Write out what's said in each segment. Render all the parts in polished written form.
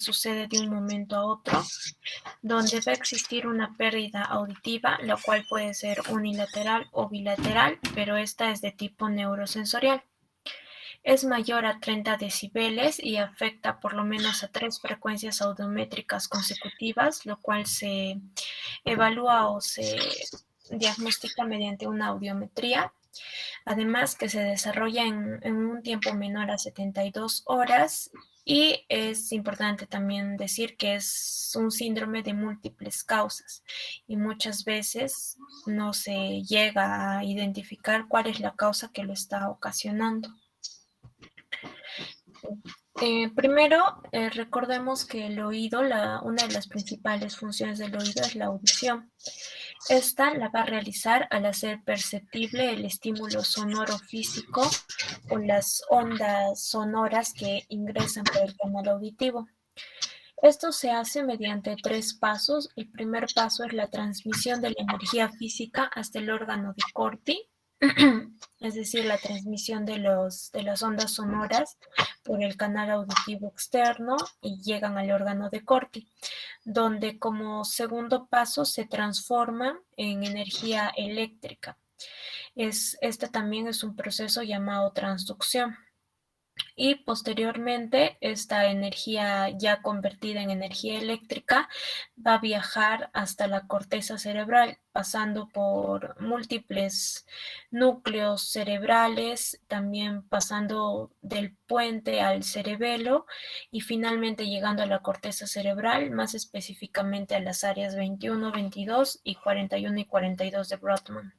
sucede de un momento a otro, donde va a existir una pérdida auditiva, la cual puede ser unilateral o bilateral, pero esta es de tipo neurosensorial. Es mayor a 30 decibeles y afecta por lo menos a 3 frecuencias audiométricas consecutivas, lo cual se evalúa o se diagnostica mediante una audiometría. Además que se desarrolla en un tiempo menor a 72 horas y es importante también decir que es un síndrome de múltiples causas y muchas veces no se llega a identificar cuál es la causa que lo está ocasionando. Primero, recordemos que el oído, una de las principales funciones del oído es la audición. Esta la va a realizar al hacer perceptible el estímulo sonoro físico o las ondas sonoras que ingresan por el canal auditivo. Esto se hace mediante 3 pasos. El primer paso es la transmisión de la energía física hasta el órgano de Corti, es decir, la transmisión de las ondas sonoras por el canal auditivo externo y llegan al órgano de Corti, donde como segundo paso se transforma en energía eléctrica. Este también es un proceso llamado transducción. Y posteriormente esta energía ya convertida en energía eléctrica va a viajar hasta la corteza cerebral, pasando por múltiples núcleos cerebrales, también pasando del puente al cerebelo y finalmente llegando a la corteza cerebral, más específicamente a las áreas 21, 22 y 41 y 42 de Brodmann.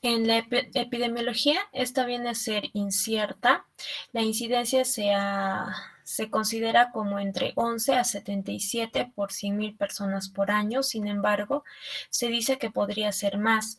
En la epidemiología, esta viene a ser incierta. La incidencia se considera como entre 11 a 77 por 100.000 personas por año. Sin embargo, se dice que podría ser más.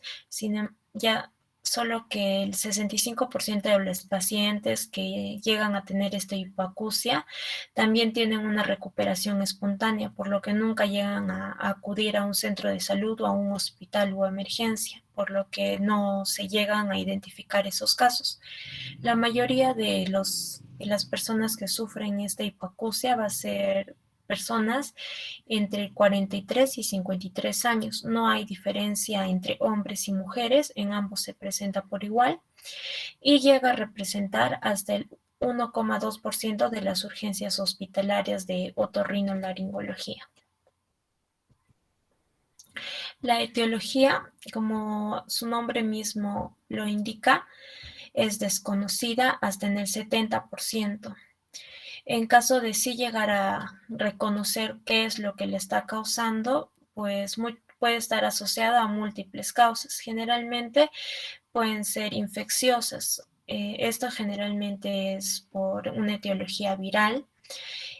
Solo que el 65% de los pacientes que llegan a tener esta hipoacusia también tienen una recuperación espontánea, por lo que nunca llegan a acudir a un centro de salud o a un hospital o emergencia, por lo que no se llegan a identificar esos casos. La mayoría de las personas que sufren esta hipoacusia va a ser personas entre 43 y 53 años. No hay diferencia entre hombres y mujeres, en ambos se presenta por igual y llega a representar hasta el 1,2% de las urgencias hospitalarias de otorrinolaringología. La etiología, como su nombre mismo lo indica, es desconocida hasta en el 70%. En caso de sí llegar a reconocer qué es lo que le está causando, pues puede estar asociada a múltiples causas. Generalmente pueden ser infecciosas. Esto generalmente es por una etiología viral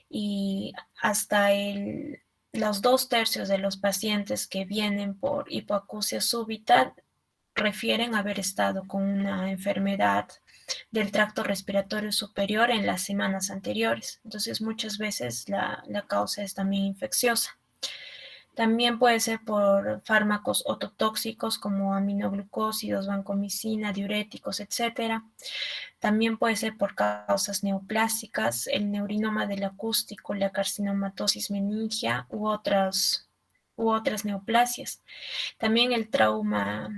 y hasta los 2/3 de los pacientes que vienen por hipoacusia súbita refieren haber estado con una enfermedad del tracto respiratorio superior en las semanas anteriores. Entonces, muchas veces la causa es también infecciosa. También puede ser por fármacos ototóxicos como aminoglucósidos, vancomicina, diuréticos, etc. También puede ser por causas neoplásicas, el neurinoma del acústico, la carcinomatosis meningia u otras neoplasias. También el trauma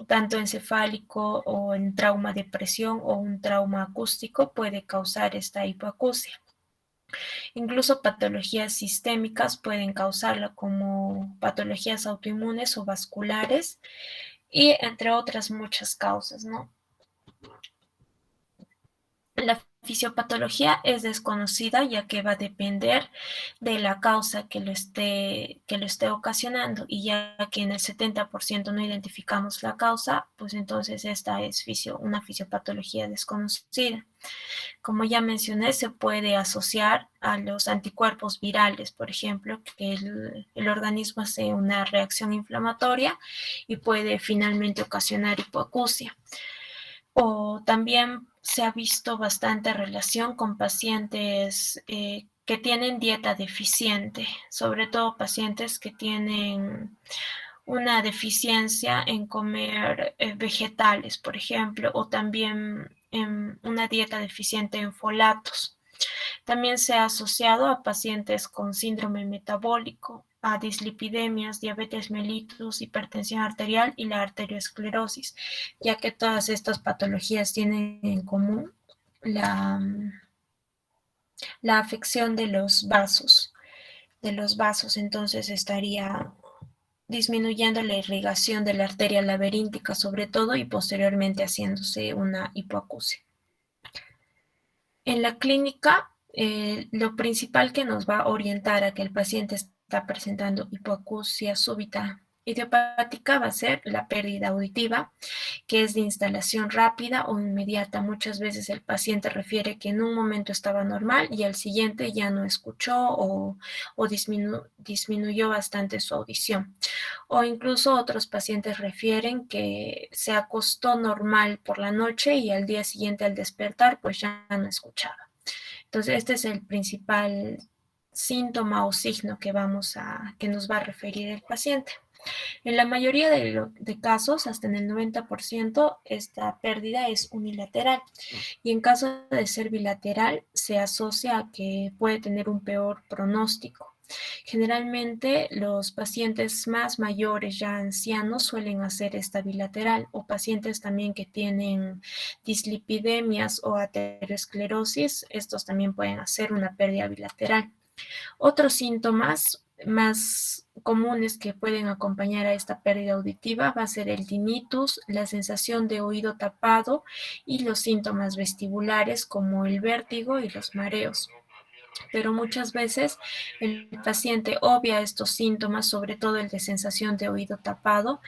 tanto encefálico o el trauma de presión o un trauma acústico puede causar esta hipoacusia. Incluso patologías sistémicas pueden causarla, como patologías autoinmunes o vasculares, y entre otras muchas causas, ¿no? La fisiopatología es desconocida, ya que va a depender de la causa que lo esté ocasionando, y ya que en el 70% no identificamos la causa, pues entonces esta es una fisiopatología desconocida. Como ya mencioné, se puede asociar a los anticuerpos virales, por ejemplo, que el organismo hace una reacción inflamatoria y puede finalmente ocasionar hipoacusia. O también se ha visto bastante relación con pacientes que tienen dieta deficiente, sobre todo pacientes que tienen una deficiencia en comer vegetales, por ejemplo, o también una dieta deficiente en folatos. También se ha asociado a pacientes con síndrome metabólico, a dislipidemias, diabetes mellitus, hipertensión arterial y la arteriosclerosis, ya que todas estas patologías tienen en común la, la afección de los vasos, entonces estaría disminuyendo la irrigación de la arteria laberíntica sobre todo y posteriormente haciéndose una hipoacusia. En la clínica, lo principal que nos va a orientar a que el paciente está presentando hipoacusia súbita idiopática va a ser la pérdida auditiva, que es de instalación rápida o inmediata. Muchas veces el paciente refiere que en un momento estaba normal y al siguiente ya no escuchó o disminuyó bastante su audición. O incluso otros pacientes refieren que se acostó normal por la noche y al día siguiente al despertar pues ya no escuchaba. Entonces este es el principal síntoma o signo que nos va a referir el paciente. En la mayoría de casos, hasta en el 90%, esta pérdida es unilateral y en caso de ser bilateral se asocia a que puede tener un peor pronóstico. Generalmente los pacientes más mayores, ya ancianos, suelen hacer esta bilateral o pacientes también que tienen dislipidemias o aterosclerosis, estos también pueden hacer una pérdida bilateral. Otros síntomas más comunes que pueden acompañar a esta pérdida auditiva va a ser el tinnitus, la sensación de oído tapado y los síntomas vestibulares como el vértigo y los mareos. Pero muchas veces el paciente obvia estos síntomas, sobre todo el de sensación de oído tapado,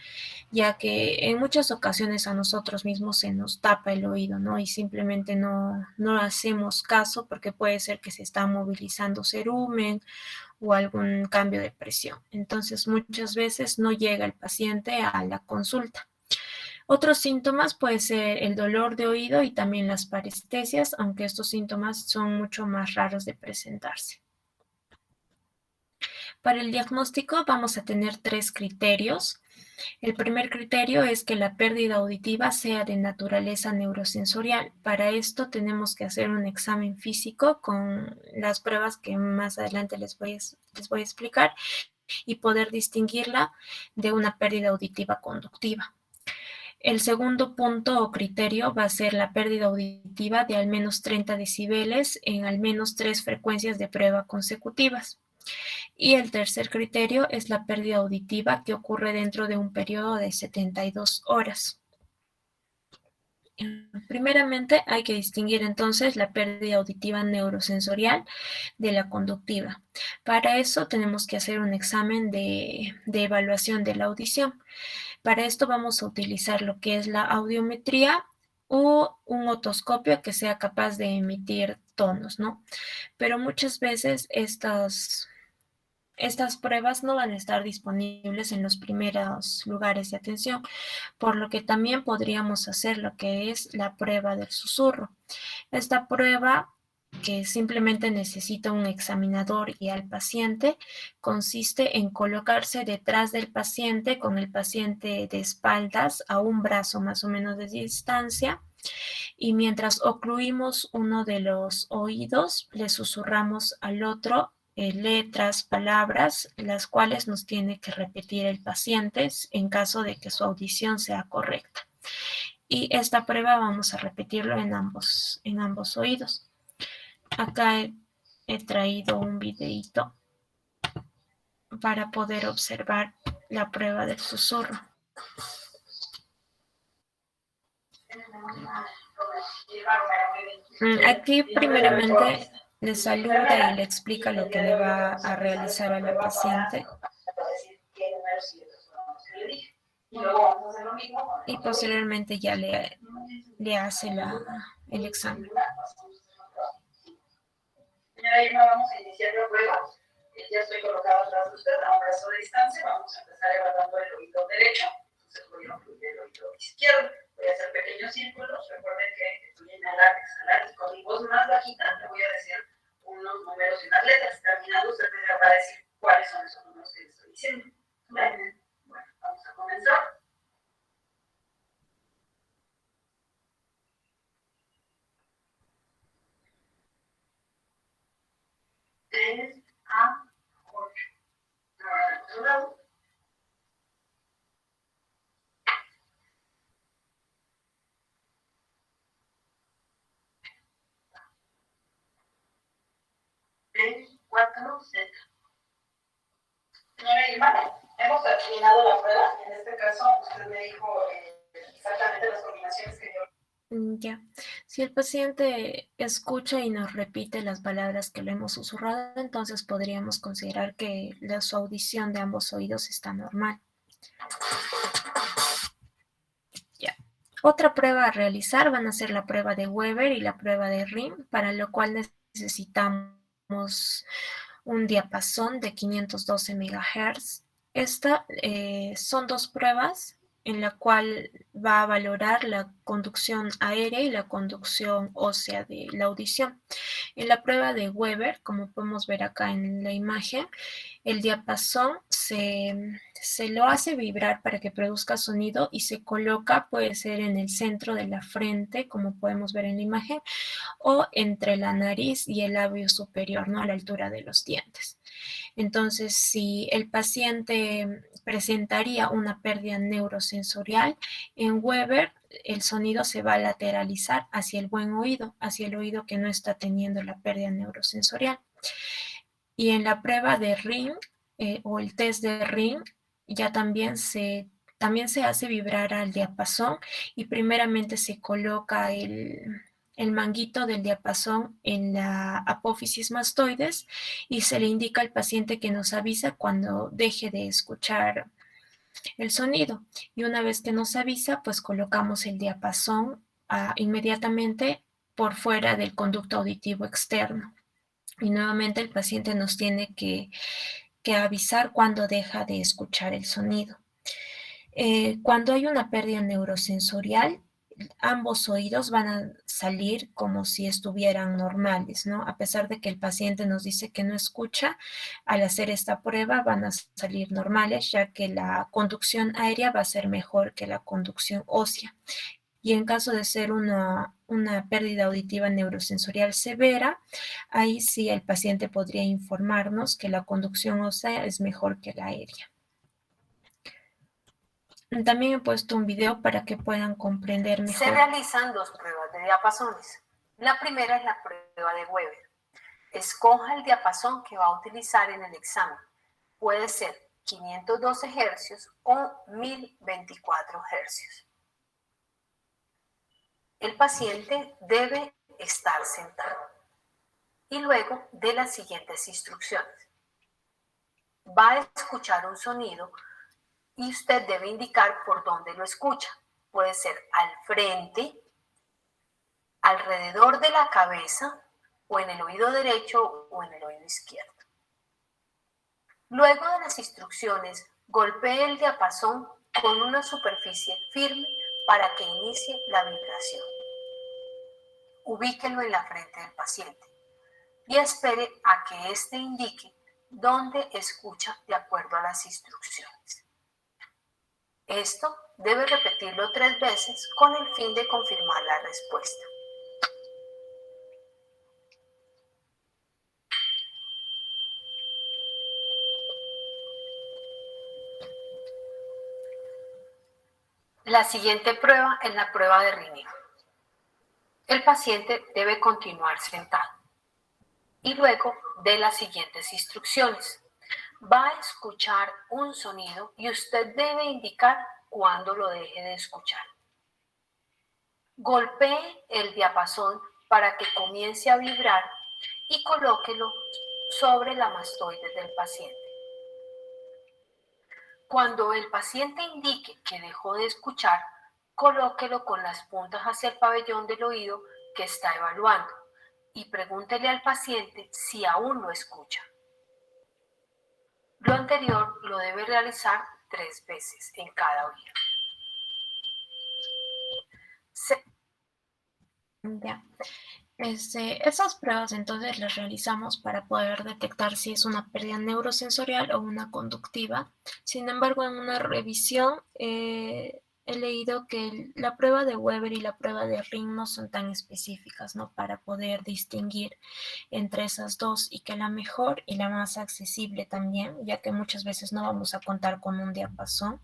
ya que en muchas ocasiones a nosotros mismos se nos tapa el oído, ¿no? Y simplemente no hacemos caso porque puede ser que se está movilizando cerumen o algún cambio de presión. Entonces, muchas veces no llega el paciente a la consulta. Otros síntomas puede ser el dolor de oído y también las parestesias, aunque estos síntomas son mucho más raros de presentarse. Para el diagnóstico vamos a tener 3 criterios. El primer criterio es que la pérdida auditiva sea de naturaleza neurosensorial. Para esto tenemos que hacer un examen físico con las pruebas que más adelante les voy a explicar y poder distinguirla de una pérdida auditiva conductiva. El segundo punto o criterio va a ser la pérdida auditiva de al menos 30 decibeles en al menos 3 frecuencias de prueba consecutivas. Y el tercer criterio es la pérdida auditiva que ocurre dentro de un periodo de 72 horas. Primeramente hay que distinguir entonces la pérdida auditiva neurosensorial de la conductiva. Para eso tenemos que hacer un examen de evaluación de la audición. Para esto vamos a utilizar lo que es la audiometría o un otoscopio que sea capaz de emitir tonos, ¿no? Pero muchas veces estas pruebas no van a estar disponibles en los primeros lugares de atención, por lo que también podríamos hacer lo que es la prueba del susurro. Esta prueba, que simplemente necesita un examinador y al paciente, consiste en colocarse detrás del paciente con el paciente de espaldas a un brazo más o menos de distancia y mientras ocluimos uno de los oídos, le susurramos al otro letras, palabras, las cuales nos tiene que repetir el paciente en caso de que su audición sea correcta. Y esta prueba vamos a repetirlo en ambos oídos. Acá he traído un videito para poder observar la prueba del susurro. Aquí primeramente le saluda y le explica lo que le va a realizar a la paciente. Y posteriormente ya le hace el examen. Señora Irma, vamos a iniciar la prueba. Ya estoy colocada atrás de usted a un brazo de distancia. Vamos a empezar evaluando el oído derecho. Entonces voy a incluir el oído izquierdo. Voy a hacer pequeños círculos. Recuerden que estoy inhalar, exhalar y con mi voz más bajita le voy a decir unos números y unas letras. Terminando, usted me va a decir cuáles son esos números que le estoy diciendo. Bueno, vamos a comenzar. 6 a 8. Ahora, al otro lado. Cuatro, Z. Señora Irma, hemos terminado la prueba. En este caso, usted me dijo exactamente las combinaciones que yo. Ya. Si el paciente escucha y nos repite las palabras que le hemos susurrado, entonces podríamos considerar que su audición de ambos oídos está normal. Ya. Otra prueba a realizar van a ser la prueba de Weber y la prueba de Ring, para lo cual necesitamos un diapasón de 512 MHz. Estas son dos pruebas en la cual va a valorar la conducción aérea y la conducción ósea de la audición. En la prueba de Weber, como podemos ver acá en la imagen, el diapasón se lo hace vibrar para que produzca sonido y se coloca, puede ser en el centro de la frente, como podemos ver en la imagen, o entre la nariz y el labio superior, ¿no? A la altura de los dientes. Entonces, si el paciente presentaría una pérdida neurosensorial, en Weber el sonido se va a lateralizar hacia el buen oído, hacia el oído que no está teniendo la pérdida neurosensorial. Y en la prueba de Ring o el test de Ring, ya también se hace vibrar al diapasón y primeramente se coloca el manguito del diapasón en la apófisis mastoides y se le indica al paciente que nos avisa cuando deje de escuchar el sonido. Y una vez que nos avisa, pues colocamos el diapasón inmediatamente por fuera del conducto auditivo externo. Y nuevamente el paciente nos tiene que avisar cuando deja de escuchar el sonido. Cuando hay una pérdida neurosensorial, ambos oídos van a salir como si estuvieran normales, ¿no? A pesar de que el paciente nos dice que no escucha, al hacer esta prueba van a salir normales, ya que la conducción aérea va a ser mejor que la conducción ósea. Y en caso de ser una pérdida auditiva neurosensorial severa, ahí sí el paciente podría informarnos que la conducción ósea es mejor que la aérea. También he puesto un video para que puedan comprender mejor. Se realizan dos pruebas de diapasones. La primera es la prueba de Weber. Escoja el diapasón que va a utilizar en el examen. Puede ser 512 Hz o 1024 Hz. El paciente debe estar sentado. Y luego de las siguientes instrucciones. Va a escuchar un sonido y usted debe indicar por dónde lo escucha. Puede ser al frente, alrededor de la cabeza, o en el oído derecho o en el oído izquierdo. Luego de las instrucciones, golpee el diapasón con una superficie firme para que inicie la vibración. Ubíquelo en la frente del paciente y espere a que éste indique dónde escucha de acuerdo a las instrucciones. Esto debe repetirlo 3 veces con el fin de confirmar la respuesta. La siguiente prueba es la prueba de Ring. El paciente debe continuar sentado y luego de las siguientes instrucciones. Va a escuchar un sonido y usted debe indicar cuándo lo deje de escuchar. Golpee el diapasón para que comience a vibrar y colóquelo sobre la mastoide del paciente. Cuando el paciente indique que dejó de escuchar, colóquelo con las puntas hacia el pabellón del oído que está evaluando y pregúntele al paciente si aún lo escucha. Lo anterior lo debe realizar 3 veces en cada oído. Ya. Esas pruebas entonces las realizamos para poder detectar si es una pérdida neurosensorial o una conductiva. Sin embargo, en una revisión, en he leído que la prueba de Weber y la prueba de Ring no son tan específicas, ¿no? Para poder distinguir entre esas dos, y que la mejor y la más accesible también, ya que muchas veces no vamos a contar con un diapasón,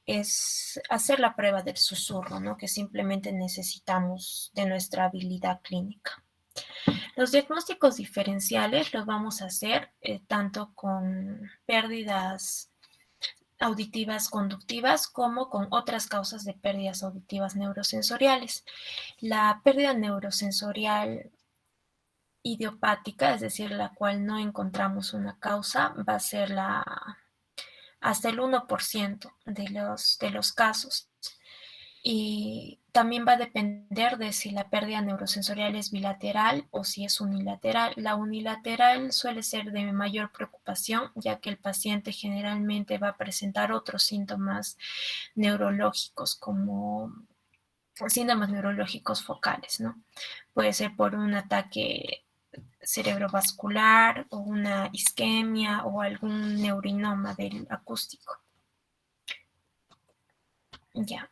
es hacer la prueba del susurro, ¿no? Que simplemente necesitamos de nuestra habilidad clínica. Los diagnósticos diferenciales los vamos a hacer tanto con pérdidas auditivas conductivas como con otras causas de pérdidas auditivas neurosensoriales. La pérdida neurosensorial idiopática, es decir, la cual no encontramos una causa, va a ser hasta el 1% de los casos. Y también va a depender de si la pérdida neurosensorial es bilateral o si es unilateral. La unilateral suele ser de mayor preocupación, ya que el paciente generalmente va a presentar otros síntomas neurológicos, como síntomas neurológicos focales, ¿no? Puede ser por un ataque cerebrovascular o una isquemia o algún neurinoma del acústico. Ya.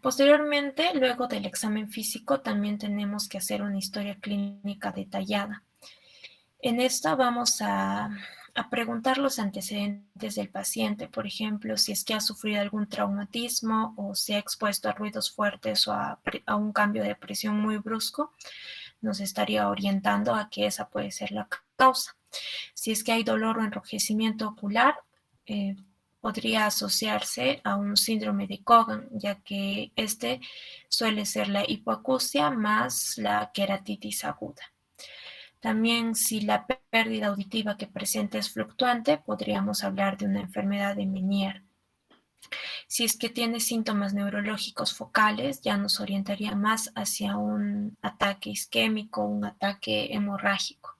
Posteriormente, luego del examen físico, también tenemos que hacer una historia clínica detallada. En esta vamos a preguntar los antecedentes del paciente, por ejemplo, si es que ha sufrido algún traumatismo o se ha expuesto a ruidos fuertes o a un cambio de presión muy brusco, nos estaría orientando a que esa puede ser la causa. Si es que hay dolor o enrojecimiento ocular, podría asociarse a un síndrome de Cogan, ya que este suele ser la hipoacusia más la queratitis aguda. También, si la pérdida auditiva que presenta es fluctuante, podríamos hablar de una enfermedad de Meniere. Si es que tiene síntomas neurológicos focales, ya nos orientaría más hacia un ataque isquémico, un ataque hemorrágico.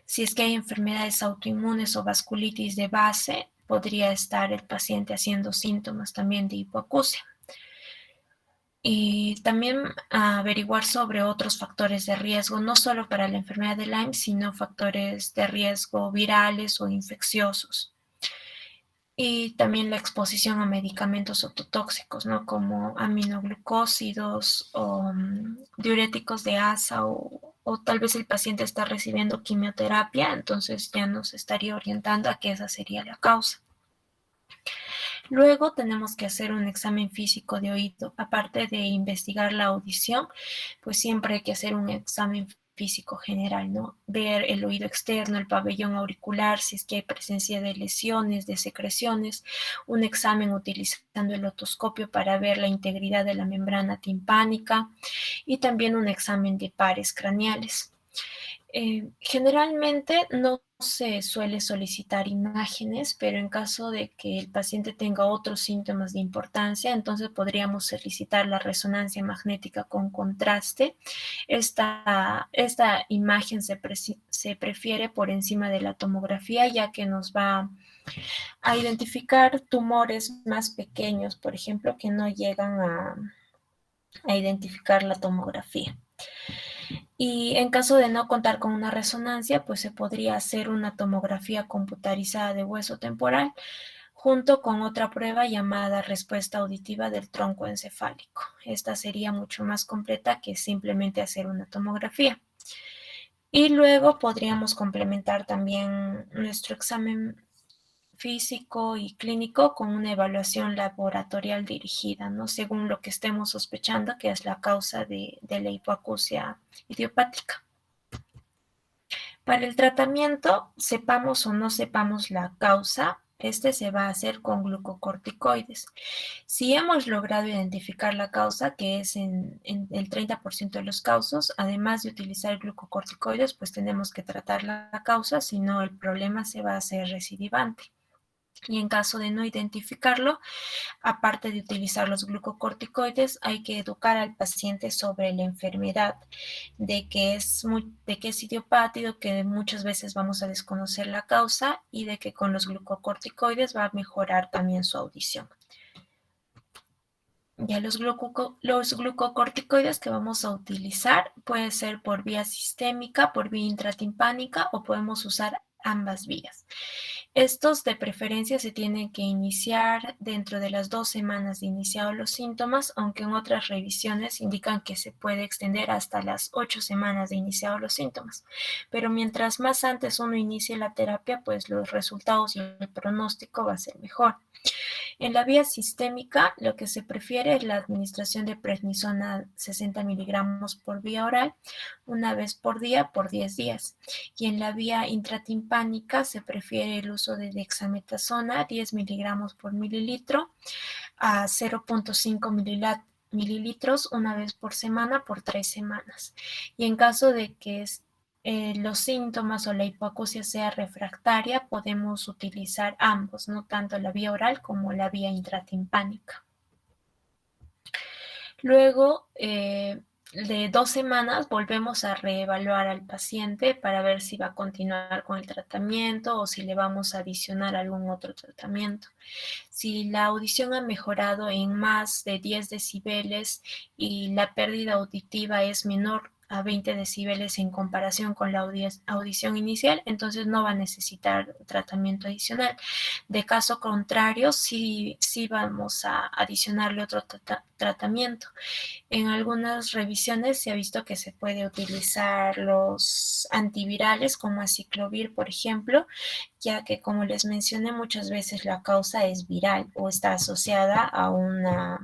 Si es que hay enfermedades autoinmunes o vasculitis de base, podría estar el paciente haciendo síntomas también de hipoacusia. Y también averiguar sobre otros factores de riesgo, no solo para la enfermedad de Lyme, sino factores de riesgo virales o infecciosos. Y también la exposición a medicamentos ototóxicos, ¿no? Como aminoglucósidos o diuréticos de asa, o tal vez el paciente está recibiendo quimioterapia, entonces ya nos estaría orientando a que esa sería la causa. Luego tenemos que hacer un examen físico de oído. Aparte de investigar la audición, pues siempre hay que hacer un examen físico general, ¿no? Ver el oído externo, el pabellón auricular, si es que hay presencia de lesiones, de secreciones, un examen utilizando el otoscopio para ver la integridad de la membrana timpánica y también un examen de pares craneales. Generalmente no se suele solicitar imágenes, pero en caso de que el paciente tenga otros síntomas de importancia, entonces podríamos solicitar la resonancia magnética con contraste. Esta imagen se prefiere por encima de la tomografía, ya que nos va a identificar tumores más pequeños, por ejemplo, que no llegan a identificar la tomografía. Y en caso de no contar con una resonancia, pues se podría hacer una tomografía computarizada de hueso temporal junto con otra prueba llamada respuesta auditiva del tronco encefálico. Esta sería mucho más completa que simplemente hacer una tomografía. Y luego podríamos complementar también nuestro examen físico y clínico con una evaluación laboratorial dirigida, ¿no? Según lo que estemos sospechando que es la causa de la hipoacusia idiopática. Para el tratamiento, sepamos o no sepamos la causa, este se va a hacer con glucocorticoides. Si hemos logrado identificar la causa, que es en el 30% de los casos, además de utilizar glucocorticoides, pues tenemos que tratar la causa, si no el problema se va a hacer recidivante. Y en caso de no identificarlo, aparte de utilizar los glucocorticoides, hay que educar al paciente sobre la enfermedad, de que es idiopático, que muchas veces vamos a desconocer la causa y de que con los glucocorticoides va a mejorar también su audición. Ya los glucocorticoides que vamos a utilizar puede ser por vía sistémica, por vía intratimpánica, o podemos usar ambas vías. Estos de preferencia se tienen que iniciar dentro de las 2 semanas de iniciados los síntomas, aunque en otras revisiones indican que se puede extender hasta las 8 semanas de iniciados los síntomas. Pero mientras más antes uno inicie la terapia, pues los resultados y el pronóstico va a ser mejor. En la vía sistémica, lo que se prefiere es la administración de prednisona 60 miligramos por vía oral, una vez por día por 10 días. Y en la vía intratimpánica se prefiere el uso de dexametasona 10 miligramos por mililitro a 0.5 mililitros una vez por semana por 3 semanas. Y en caso de que los síntomas o la hipoacusia sea refractaria, podemos utilizar ambos, no tanto la vía oral como la vía intratimpánica. Luego de 2 semanas volvemos a reevaluar al paciente para ver si va a continuar con el tratamiento o si le vamos a adicionar algún otro tratamiento. Si la audición ha mejorado en más de 10 decibeles y la pérdida auditiva es menor a 20 decibeles en comparación con la audición inicial, entonces no va a necesitar tratamiento adicional. De caso contrario, sí vamos a adicionarle otro tratamiento. En algunas revisiones se ha visto que se puede utilizar los antivirales como aciclovir, por ejemplo, ya que, como les mencioné, muchas veces la causa es viral o está asociada a una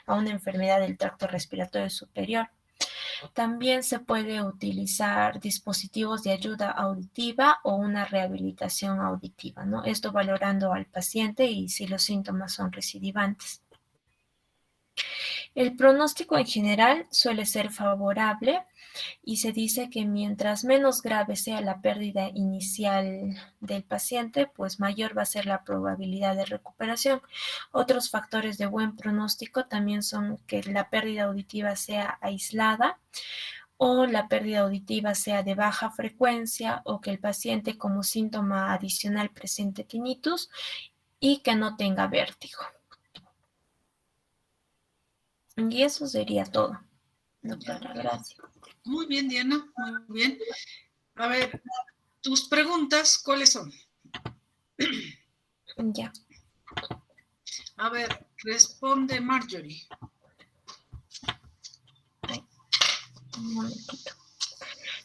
enfermedad del tracto respiratorio superior. También se puede utilizar dispositivos de ayuda auditiva o una rehabilitación auditiva, ¿no? Esto valorando al paciente y si los síntomas son recidivantes. El pronóstico en general suele ser favorable y se dice que mientras menos grave sea la pérdida inicial del paciente, pues mayor va a ser la probabilidad de recuperación. Otros factores de buen pronóstico también son que la pérdida auditiva sea aislada o la pérdida auditiva sea de baja frecuencia o que el paciente como síntoma adicional presente tinnitus y que no tenga vértigo. Y eso sería todo, doctora. Gracias. Muy bien, Diana, muy bien. A ver, tus preguntas, ¿cuáles son? Ya. A ver, responde Marjorie. Un momentito.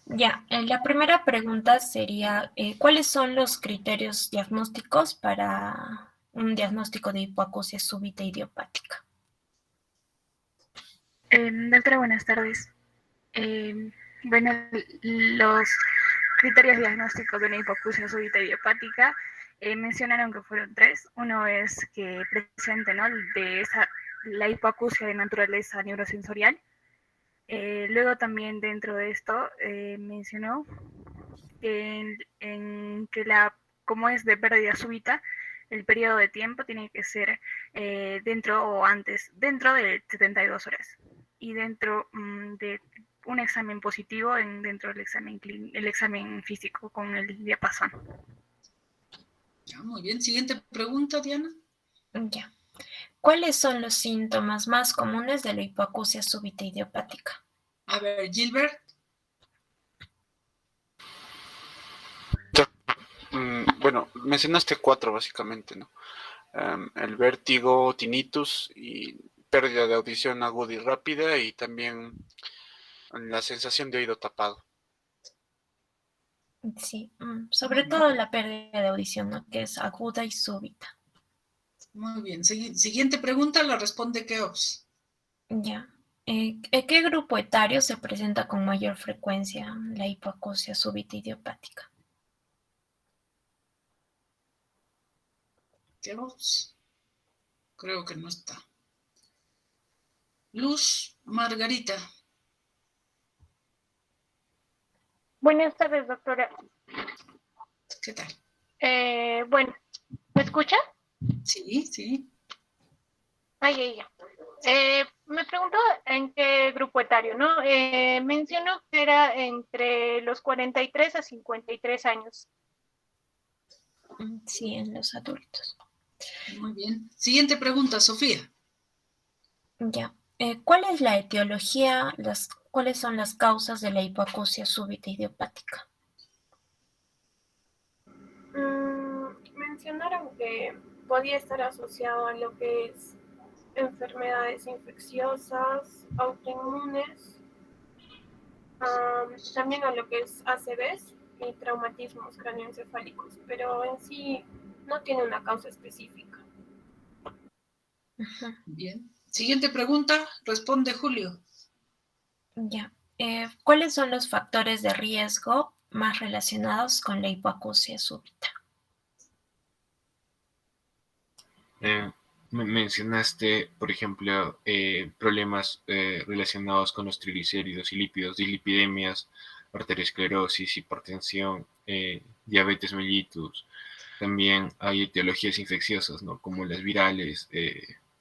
Ya, la primera pregunta sería, ¿cuáles son los criterios diagnósticos para un diagnóstico de hipoacusia súbita idiopática? Doctora, buenas tardes. Bueno, los criterios diagnósticos de una hipoacusia súbita idiopática mencionaron que fueron 3. Uno es que presente, ¿no?, la hipoacusia de naturaleza neurosensorial. Luego también dentro de esto mencionó que como es de pérdida súbita, el periodo de tiempo tiene que ser dentro de 72 horas. Y dentro de un examen positivo dentro del examen físico con el diapasón. Ya, muy bien. Siguiente pregunta, Diana. Ya. ¿Cuáles son los síntomas más comunes de la hipoacusia súbita idiopática? A ver, Gilbert. Bueno, mencionaste 4 básicamente, ¿no? El vértigo, tinnitus y pérdida de audición aguda y rápida y también la sensación de oído tapado. Sí, sobre todo la pérdida de audición, ¿no?, que es aguda y súbita. Muy bien. Siguiente pregunta la responde Keops. Ya. ¿En qué grupo etario se presenta con mayor frecuencia la hipoacusia súbita idiopática? Keops. Creo que no está. Luz Margarita. Buenas tardes, doctora. ¿Qué tal? Bueno, ¿me escucha? Sí, sí. Me pregunto en qué grupo etario, ¿no? Mencionó que era entre los 43 a 53 años. Sí, en los adultos. Muy bien. Siguiente pregunta, Sofía. Ya. ¿Cuál es la etiología, cuáles son las causas de la hipoacusia súbita idiopática? podía estar asociado a lo que es enfermedades infecciosas, autoinmunes, también a lo que es ACVs y traumatismos cráneoencefálicos, pero en sí no tiene una causa específica. Bien. Siguiente pregunta, responde Julio. Ya. ¿Cuáles son los factores de riesgo más relacionados con la hipoacusia súbita? Mencionaste, por ejemplo, problemas relacionados con los triglicéridos y lípidos, dislipidemias, arteriosclerosis, hipertensión, diabetes mellitus. También hay etiologías infecciosas, ¿no? Como las virales,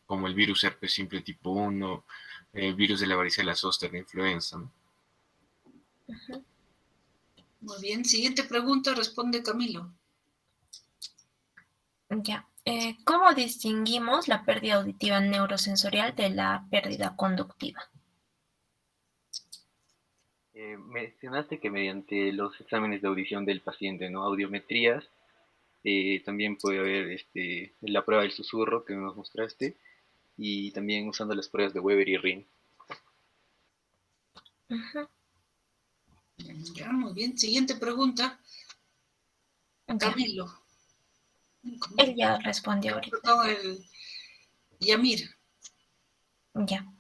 como el virus herpes simple tipo 1, el virus de la varicela zoster, la influenza, ¿no? Muy bien. Siguiente pregunta, responde Camilo. Ya. ¿Cómo distinguimos la pérdida auditiva neurosensorial de la pérdida conductiva? Mencionaste que mediante los exámenes de audición del paciente, ¿no? Audiometrías, también puede haber la prueba del susurro que nos mostraste y también usando las pruebas de Weber y Ring. Ya, muy bien. Siguiente pregunta. Camilo. Él ya respondió ahorita. Perdón, Yamir. Ya.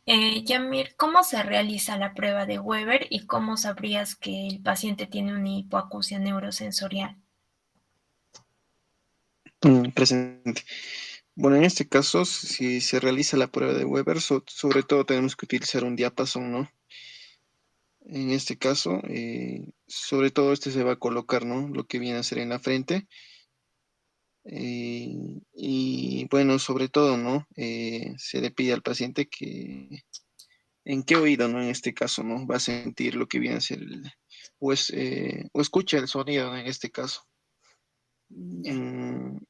Yamir, ¿cómo se realiza la prueba de Weber y cómo sabrías que el paciente tiene una hipoacusia neurosensorial? Presente. Bueno, en este caso, si se realiza la prueba de Weber, sobre todo tenemos que utilizar un diapasón, ¿no? En este caso, sobre todo este se va a colocar, ¿no? Lo que viene a ser en la frente. Y bueno, sobre todo, ¿no? Se le pide al paciente que en qué oído, ¿no? En este caso, ¿no? Va a sentir lo que viene a ser o escucha el sonido, ¿no? En este caso. Bueno,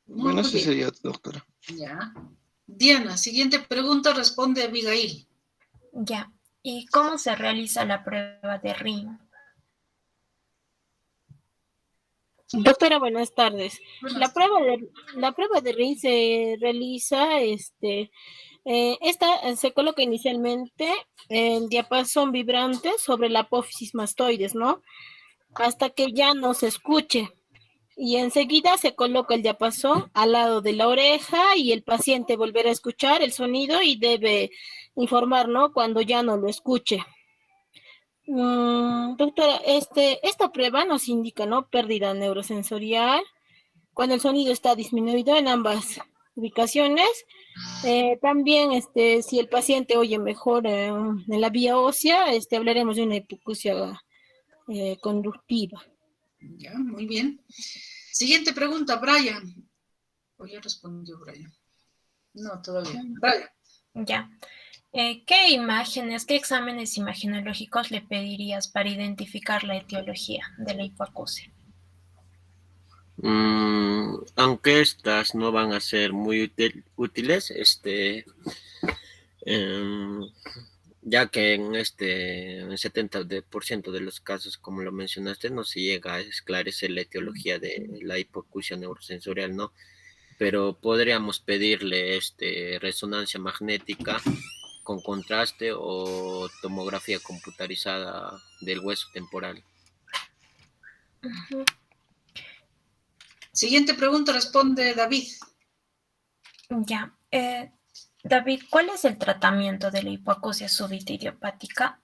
Muy eso bien. sería, doctora. Ya. Diana, siguiente pregunta, responde Abigail. Ya. ¿Y cómo se realiza la prueba de Ring? Doctora, buenas tardes. La prueba de Ring se realiza, esta se coloca inicialmente el diapasón vibrante sobre la apófisis mastoides, ¿no? Hasta que ya no se escuche. Y enseguida se coloca el diapasón al lado de la oreja y el paciente volverá a escuchar el sonido y debe informar, ¿no? Cuando ya no lo escuche. Doctora, esta prueba nos indica, ¿no? Pérdida neurosensorial cuando el sonido está disminuido en ambas ubicaciones. También, si el paciente oye mejor en la vía ósea, hablaremos de una hipoacusia conductiva. Ya, muy bien. Siguiente pregunta, Brian. ¿O ya respondió Brian? No, todavía. Brian. Ya. ¿Qué imágenes, qué exámenes imagenológicos le pedirías para identificar la etiología de la hipoacusia? Aunque estas no van a ser muy útiles, ya que en el 70% de los casos, como lo mencionaste, no se llega a esclarecer la etiología de la hipoacusia neurosensorial, ¿no? Pero podríamos pedirle resonancia magnética con contraste o tomografía computarizada del hueso temporal. Siguiente pregunta, responde David. Ya. David, ¿cuál es el tratamiento de la hipoacusia súbita idiopática?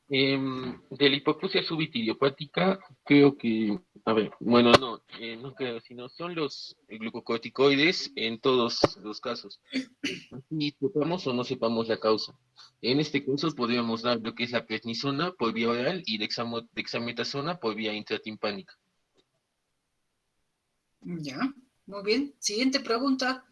De la hipoacusia súbita idiopática, creo que, no creo, sino son los glucocorticoides en todos los casos. Y sepamos o no sepamos la causa. En este caso podríamos dar lo que es la prednisona por vía oral y dexametasona por vía intratimpánica. Ya, muy bien. Siguiente pregunta,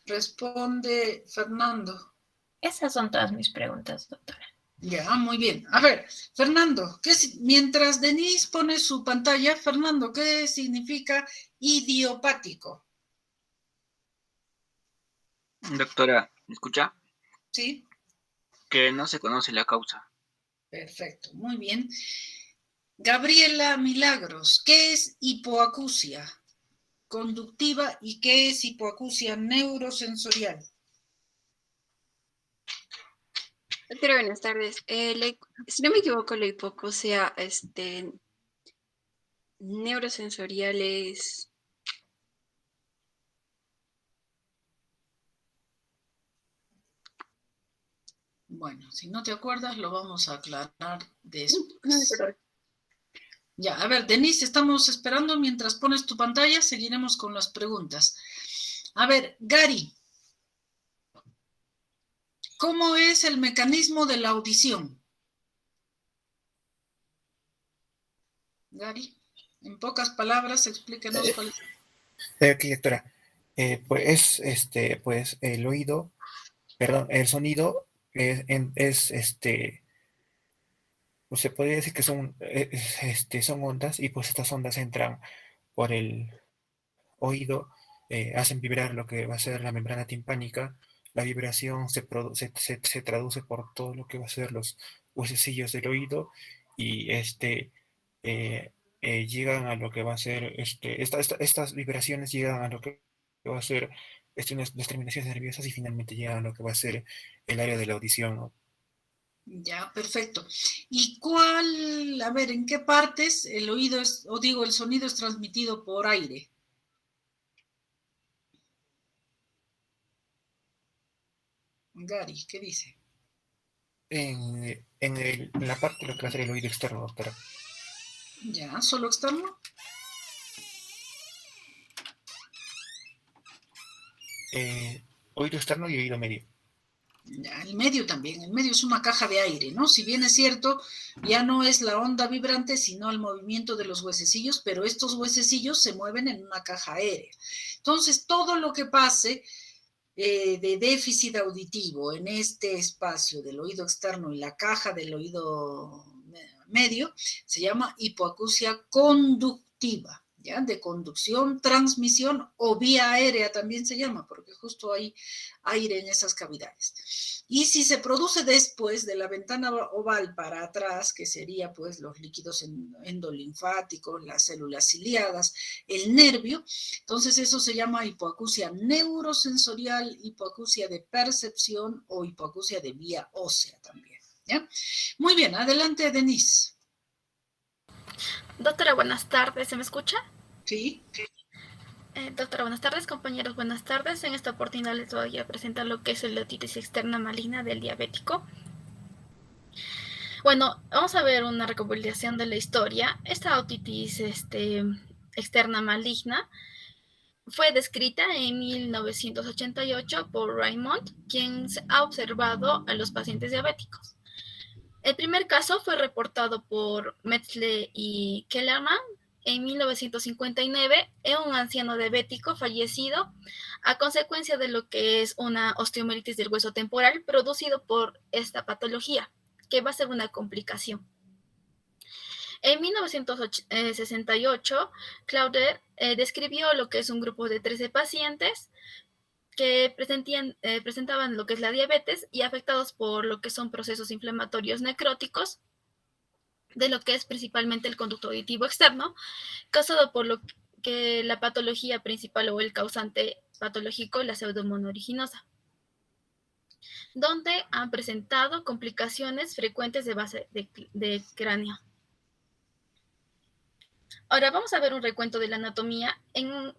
responde Fernando. Esas son todas mis preguntas, doctora. Ya, muy bien. A ver, Fernando, mientras Denise pone su pantalla, Fernando, ¿qué significa idiopático? Doctora, ¿me escucha? Sí. Que no se conoce la causa. Perfecto, muy bien. Gabriela Milagros, ¿qué es hipoacusia conductiva y qué es hipoacusia neurosensorial? Doctora, buenas tardes. Si no me equivoco, la hipoacusia neurosensorial es... Bueno, si no te acuerdas, lo vamos a aclarar después. No, es verdad. Ya, a ver, Denise, estamos esperando mientras pones tu pantalla, seguiremos con las preguntas. A ver, Gary, ¿cómo es el mecanismo de la audición? Gary, en pocas palabras, explíquenos cuál es. Ok, doctora. Pues el oído, perdón, el sonido pues se podría decir que son ondas y pues estas ondas entran por el oído, hacen vibrar lo que va a ser la membrana timpánica. La vibración se traduce por todo lo que va a ser los huesecillos del oído y eh, llegan a lo que va a ser, estas vibraciones llegan a lo que va a ser las terminaciones nerviosas y finalmente llegan a lo que va a ser el área de la audición, ¿no? Ya, perfecto. ¿Y cuál, a ver, en qué partes el oído el sonido es transmitido por aire? Gary, ¿qué dice? En la parte de lo que va a ser el oído externo, doctora. Ya, ¿solo externo? Oído externo y oído medio. Ya, el medio también, el medio es una caja de aire, ¿no? Si bien es cierto, ya no es la onda vibrante, sino el movimiento de los huesecillos, pero estos huesecillos se mueven en una caja aérea. Entonces, todo lo que pase de déficit auditivo en este espacio del oído externo y la caja del oído medio se llama hipoacusia conductiva, ¿ya? De conducción, transmisión o vía aérea también se llama, porque justo hay aire en esas cavidades. Y si se produce después de la ventana oval para atrás, que sería pues los líquidos endolinfáticos, las células ciliadas, el nervio, entonces eso se llama hipoacusia neurosensorial, hipoacusia de percepción o hipoacusia de vía ósea también, ¿ya? Muy bien, adelante, Denise. Doctora, buenas tardes, ¿se me escucha? Sí. Doctora, buenas tardes, compañeros, buenas tardes. En esta oportunidad les voy a presentar lo que es la otitis externa maligna del diabético. Bueno, vamos a ver una recopilación de la historia. Esta otitis externa maligna fue descrita en 1988 por Raymond, quien ha observado a los pacientes diabéticos. El primer caso fue reportado por Metzler y Kellerman en 1959 en un anciano diabético fallecido a consecuencia de lo que es una osteomielitis del hueso temporal producido por esta patología, que va a ser una complicación. En 1968, Clauder describió lo que es un grupo de 13 pacientes que presentaban lo que es la diabetes y afectados por lo que son procesos inflamatorios necróticos de lo que es principalmente el conducto auditivo externo, causado por lo que la patología principal o el causante patológico, la pseudomonoriginosa, donde han presentado complicaciones frecuentes de base de cráneo. Ahora vamos a ver un recuento de la anatomía.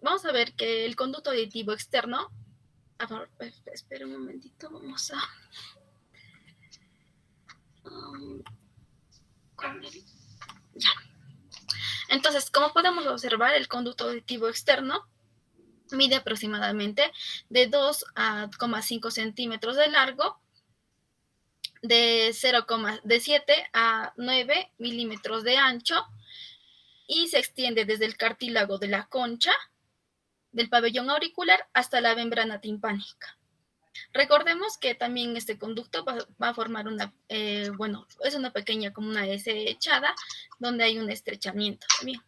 Vamos a ver que el conducto auditivo externo, espera un momentito, vamos a... ya. Entonces, como podemos observar, el conducto auditivo externo mide aproximadamente de 2,5 centímetros de largo, de 7 a 9 milímetros de ancho, y se extiende desde el cartílago de la concha del pabellón auricular hasta la membrana timpánica. Recordemos que también este conducto va a formar es una pequeña como una S echada, donde hay un estrechamiento también.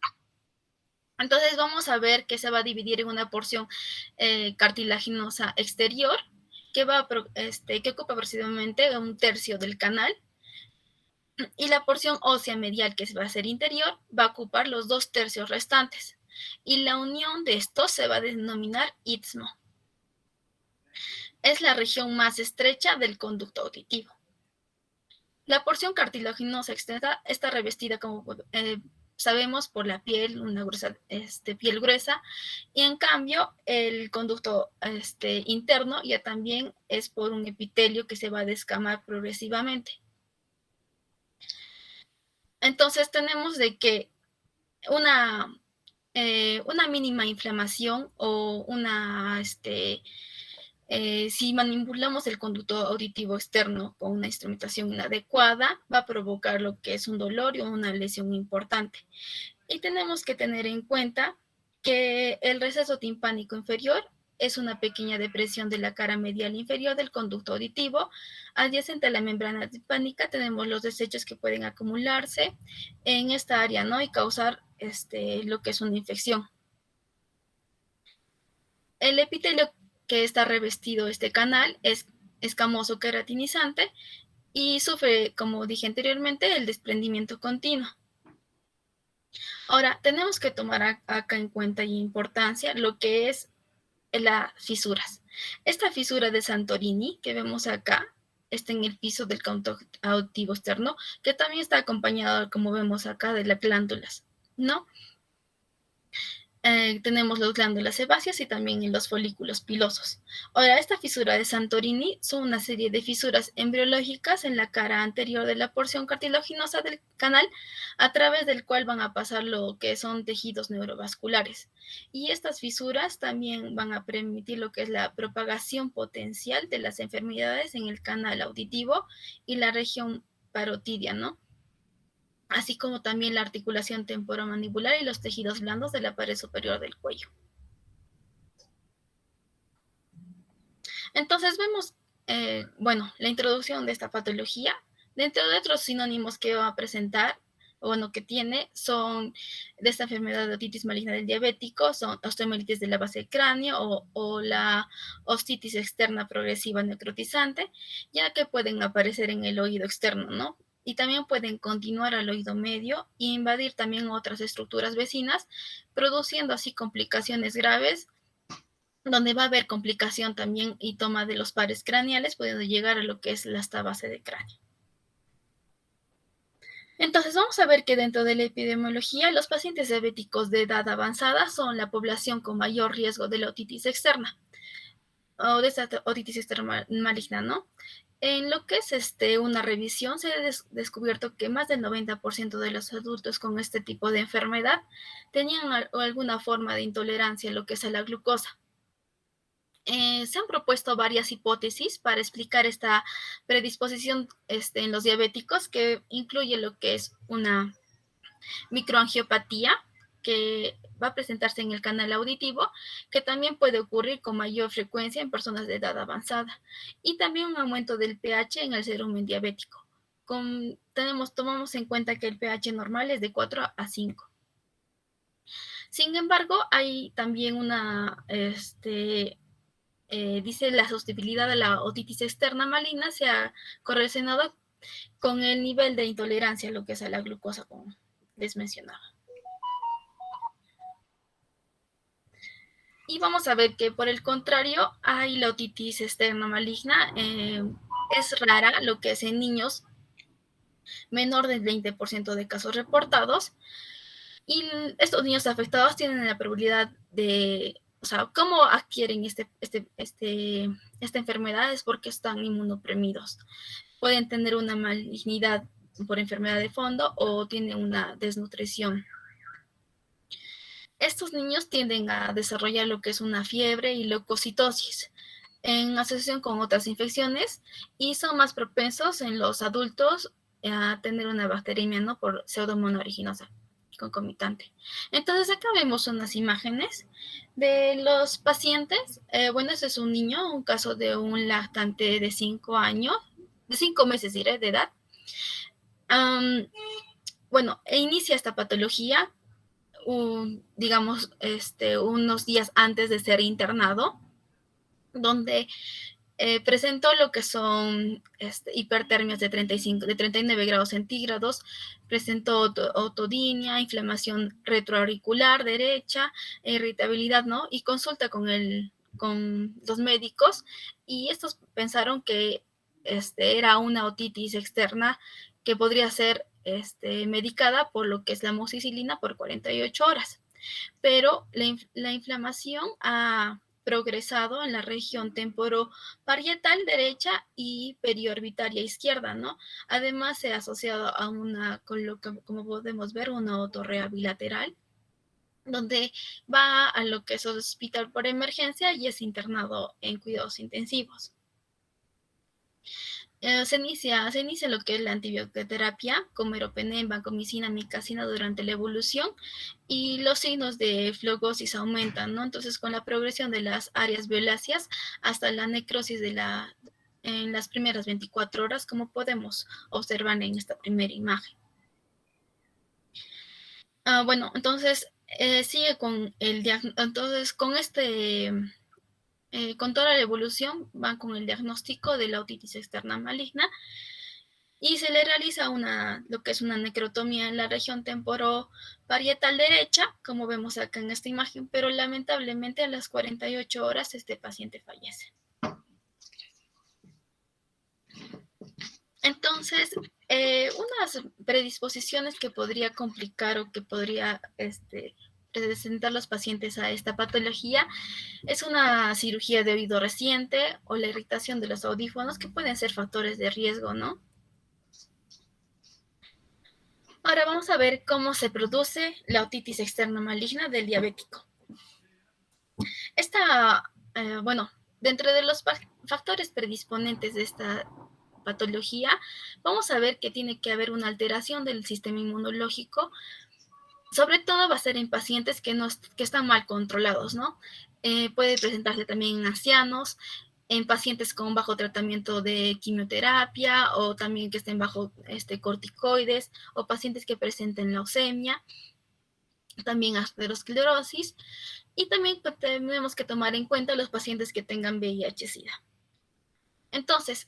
Entonces vamos a ver que se va a dividir en una porción cartilaginosa exterior, que ocupa aproximadamente un tercio del canal, y la porción ósea medial, que va a ser interior, va a ocupar los 2/3 restantes, y la unión de estos se va a denominar istmo. Es la región más estrecha del conducto auditivo. La porción cartilaginosa externa está revestida, como sabemos, por la piel, una piel gruesa, y en cambio el conducto interno ya también es por un epitelio que se va a descamar progresivamente. Entonces tenemos de que una mínima inflamación o si manipulamos el conducto auditivo externo con una instrumentación inadecuada, va a provocar lo que es un dolor y una lesión importante. Y tenemos que tener en cuenta que el receso timpánico inferior es una pequeña depresión de la cara medial inferior del conducto auditivo. Adyacente a la membrana timpánica tenemos los desechos que pueden acumularse en esta área, ¿no? Y causar lo que es una infección. El epitelio que está revestido este canal es escamoso queratinizante y sufre, como dije anteriormente, el desprendimiento continuo. Ahora, tenemos que tomar acá en cuenta y importancia lo que es las fisuras. Esta fisura de Santorini que vemos acá está en el piso del conducto auditivo externo, que también está acompañado, como vemos acá, de las glándulas, ¿no? Tenemos las glándulas sebáceas y también en los folículos pilosos. Ahora, esta fisura de Santorini son una serie de fisuras embriológicas en la cara anterior de la porción cartilaginosa del canal, a través del cual van a pasar lo que son tejidos neurovasculares. Y estas fisuras también van a permitir lo que es la propagación potencial de las enfermedades en el canal auditivo y la región parotidia, ¿no? Así como también la articulación temporomandibular y los tejidos blandos de la pared superior del cuello. Entonces vemos, la introducción de esta patología. Dentro de otros sinónimos que va a presentar, que tiene, son de esta enfermedad de otitis maligna del diabético, son osteomielitis de la base del cráneo o la ostitis externa progresiva necrotizante, ya que pueden aparecer en el oído externo, ¿no? Y también pueden continuar al oído medio e invadir también otras estructuras vecinas, produciendo así complicaciones graves, donde va a haber complicación también y toma de los pares craneales, pudiendo llegar a lo que es esta base de cráneo. Entonces vamos a ver que dentro de la epidemiología, los pacientes diabéticos de edad avanzada son la población con mayor riesgo de la otitis externa, o de esta otitis externa maligna, ¿no? En lo que es una revisión, se ha descubierto que más del 90% de los adultos con este tipo de enfermedad tenían alguna forma de intolerancia a lo que es a la glucosa. Se han propuesto varias hipótesis para explicar esta predisposición en los diabéticos, que incluye lo que es una microangiopatía, que va a presentarse en el canal auditivo, que también puede ocurrir con mayor frecuencia en personas de edad avanzada, y también un aumento del pH en el cerumen diabético. Tomamos en cuenta que el pH normal es de 4 a 5. Sin embargo, hay también dice la susceptibilidad a la otitis externa maligna se ha correlacionado con el nivel de intolerancia a lo que es a la glucosa, como les mencionaba. Y vamos a ver que, por el contrario, hay la otitis externa maligna. Es rara lo que es en niños, menor del 20% de casos reportados. Y estos niños afectados tienen la probabilidad de, ¿cómo adquieren esta enfermedad? Es porque están inmunoprimidos. Pueden tener una malignidad por enfermedad de fondo o tienen una desnutrición. Estos niños tienden a desarrollar lo que es una fiebre y leucocitosis en asociación con otras infecciones, y son más propensos en los adultos a tener una bacteremia, ¿no? Por pseudomonas aeruginosa concomitante. Entonces acá vemos unas imágenes de los pacientes. Este es un niño, un caso de un lactante de 5 meses de edad. Inicia esta patología unos días antes de ser internado, donde presentó lo que son hipertermias de 39 grados centígrados, presentó otodinia, inflamación retroauricular derecha, irritabilidad, ¿no? Y consulta con los médicos, y estos pensaron que era una otitis externa que podría ser medicada por lo que es la amoxicilina por 48 horas. Pero la inflamación ha progresado en la región temporoparietal derecha y periorbitaria izquierda, ¿no? Además se ha asociado a con lo que, como podemos ver, una otorrea bilateral, donde va a lo que es hospital por emergencia y es internado en cuidados intensivos. Se inicia lo que es la antibioterapia, como meropenem, vancomicina, amikacina durante la evolución, y los signos de flogosis aumentan, ¿no? Entonces, con la progresión de las áreas violáceas hasta la necrosis en las primeras 24 horas, como podemos observar en esta primera imagen. Bueno, entonces, sigue con el diagnóstico. Entonces, con toda la evolución van con el diagnóstico de la otitis externa maligna y se le realiza lo que es una necrotomía en la región temporoparietal derecha, como vemos acá en esta imagen, pero lamentablemente a las 48 horas este paciente fallece. Entonces, unas predisposiciones que podría complicar o que podría presentar los pacientes a esta patología es una cirugía de oído reciente o la irritación de los audífonos, que pueden ser factores de riesgo, ¿no? Ahora vamos a ver cómo se produce la otitis externa maligna del diabético. Bueno, dentro de los factores predisponentes de esta patología, vamos a ver que tiene que haber una alteración del sistema inmunológico. Sobre todo va a ser en pacientes que están mal controlados, ¿no? Puede presentarse también en ancianos, en pacientes con bajo tratamiento de quimioterapia o también que estén bajo corticoides, o pacientes que presenten leucemia, también aterosclerosis, y también tenemos que tomar en cuenta los pacientes que tengan VIH-Sida. Entonces,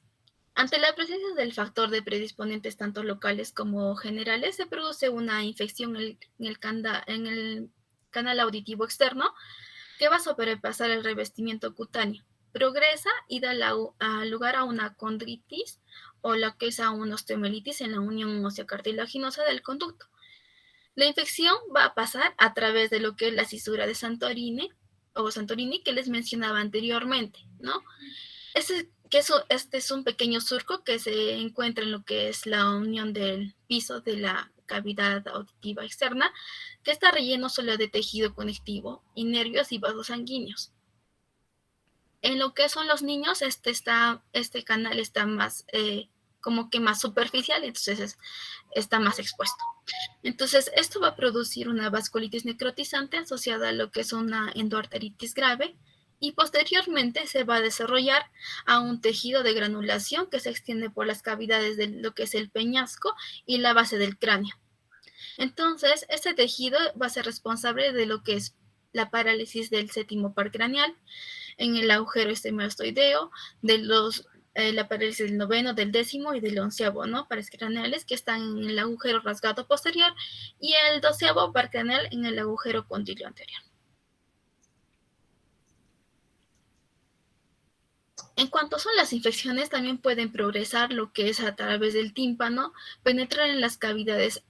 ante la presencia del factor de predisponentes tanto locales como generales, se produce una infección en el canal auditivo externo que va a sobrepasar el revestimiento cutáneo. Progresa y da lugar a una condritis o lo que es a una osteomielitis en la unión óseo-cartilaginosa del conducto. La infección va a pasar a través de lo que es la cisura de Santorini que les mencionaba anteriormente, ¿no? Este es un pequeño surco que se encuentra en lo que es la unión del piso de la cavidad auditiva externa, que está relleno solo de tejido conectivo y nervios y vasos sanguíneos. En lo que son los niños, este canal está más como que más superficial, entonces está más expuesto. Entonces, esto va a producir una vasculitis necrotizante asociada a lo que es una endoarteritis grave, y posteriormente se va a desarrollar a un tejido de granulación que se extiende por las cavidades de lo que es el peñasco y la base del cráneo. Entonces, este tejido va a ser responsable de lo que es la parálisis del séptimo par craneal, en el agujero estemastoideo, la parálisis del noveno, del décimo y del onceavo, ¿no? Pares craneales que están en el agujero rasgado posterior, y el doceavo par craneal en el agujero condilo anterior. En cuanto son las infecciones, también pueden progresar lo que es a través del tímpano, penetrar en las cavidades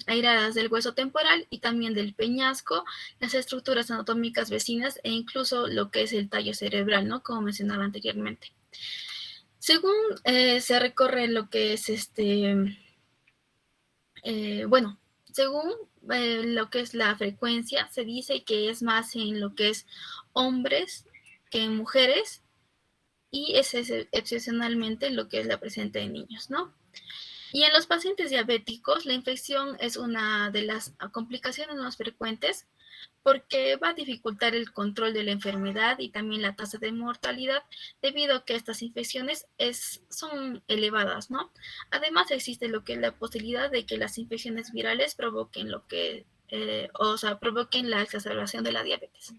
airadas del hueso temporal y también del peñasco, las estructuras anatómicas vecinas e incluso lo que es el tallo cerebral, ¿no? Como mencionaba anteriormente. Según se recorre lo que es según lo que es la frecuencia, se dice que es más en lo que es hombres que en mujeres, y es excepcionalmente lo que es la presente en niños, ¿no? Y en los pacientes diabéticos, la infección es una de las complicaciones más frecuentes, porque va a dificultar el control de la enfermedad y también la tasa de mortalidad, debido a que estas infecciones son elevadas, ¿no? Además, existe lo que es la posibilidad de que las infecciones virales provoquen provoquen la exacerbación de la diabetes.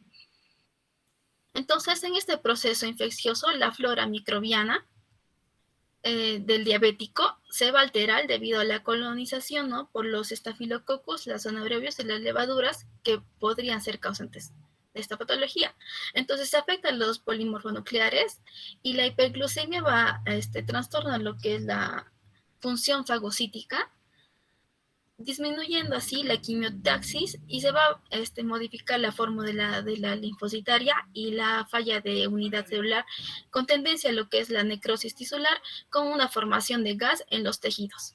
Entonces, en este proceso infeccioso, la flora microbiana del diabético se va a alterar debido a la colonización, ¿no?, por los estafilococos, las anaerobios y las levaduras que podrían ser causantes de esta patología. Entonces se afectan los polimorfonucleares y la hiperglucemia va a trastornar lo que es la función fagocítica, disminuyendo así la quimiotaxis y se va a modificar la forma de la linfocitaria y la falla de unidad celular con tendencia a lo que es la necrosis tisular con una formación de gas en los tejidos.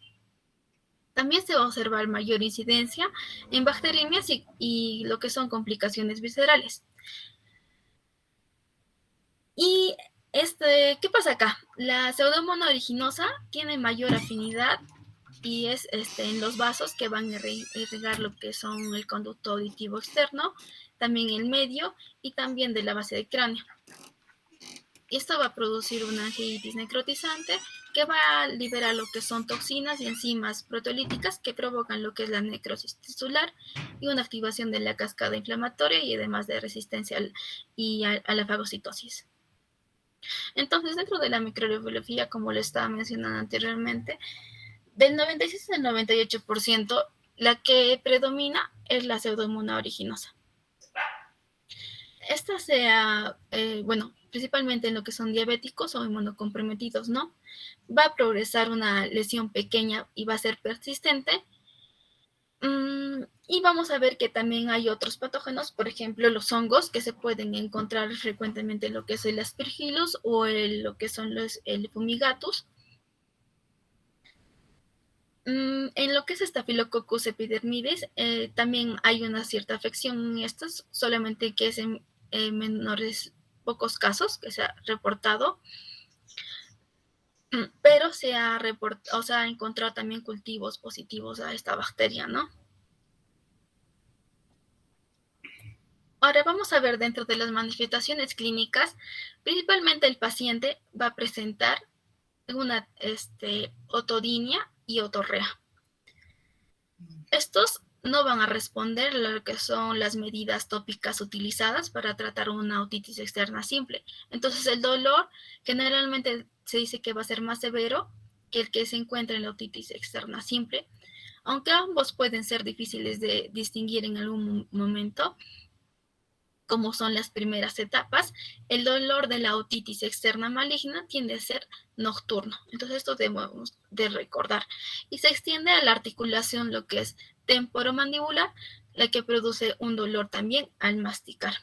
También se va a observar mayor incidencia en bacteriemias y lo que son complicaciones viscerales. Y ¿qué pasa acá? La pseudomonas aeruginosa tiene mayor afinidad y es en los vasos que van a irrigar lo que son el conducto auditivo externo, también el medio y también de la base del cráneo. Y esto va a producir una angioitis necrotizante que va a liberar lo que son toxinas y enzimas proteolíticas que provocan lo que es la necrosis tisular y una activación de la cascada inflamatoria y además de resistencia a la fagocitosis. Entonces, dentro de la microbiología, como le estaba mencionando anteriormente, del 96 al 98%, la que predomina es la pseudomonas aeruginosa. Esta principalmente en lo que son diabéticos o inmunocomprometidos, ¿no? Va a progresar una lesión pequeña y va a ser persistente. Y vamos a ver que también hay otros patógenos, por ejemplo, los hongos que se pueden encontrar frecuentemente en lo que es el Aspergillus o lo que son el Fumigatus. En lo que es Staphylococcus epidermidis, también hay una cierta afección en estos, solamente que es en pocos casos que se ha reportado, pero se ha encontrado también cultivos positivos a esta bacteria, ¿no? Ahora vamos a ver dentro de las manifestaciones clínicas, principalmente el paciente va a presentar una otodinia y otorrea. Estos no van a responder a lo que son las medidas tópicas utilizadas para tratar una otitis externa simple. Entonces el dolor generalmente se dice que va a ser más severo que el que se encuentra en la otitis externa simple, aunque ambos pueden ser difíciles de distinguir en algún momento, como son las primeras etapas. El dolor de la otitis externa maligna tiende a ser nocturno. Entonces esto debemos de recordar. Y se extiende a la articulación, lo que es temporomandibular, la que produce un dolor también al masticar.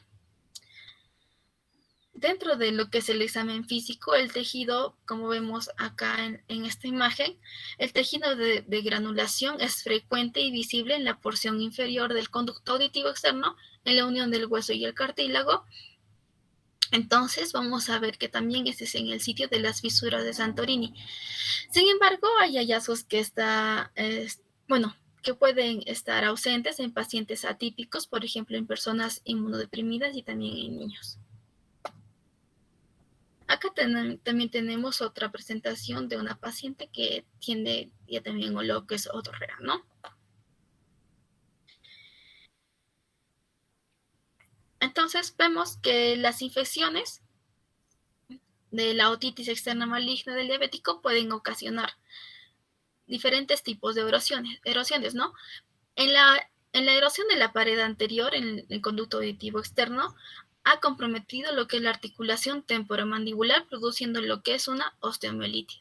Dentro de lo que es el examen físico, el tejido, como vemos acá en esta imagen, el tejido de granulación es frecuente y visible en la porción inferior del conducto auditivo externo, en la unión del hueso y el cartílago. Entonces vamos a ver que también este es en el sitio de las fisuras de Santorini. Sin embargo, hay hallazgos que que pueden estar ausentes en pacientes atípicos, por ejemplo, en personas inmunodeprimidas y también en niños. Acá también tenemos otra presentación de una paciente que tiene ya también lo que es otorrea, ¿no? Entonces vemos que las infecciones de la otitis externa maligna del diabético pueden ocasionar diferentes tipos de erosiones, ¿no? En la erosión de la pared anterior, en el conducto auditivo externo, ha comprometido lo que es la articulación temporomandibular, produciendo lo que es una osteomielitis.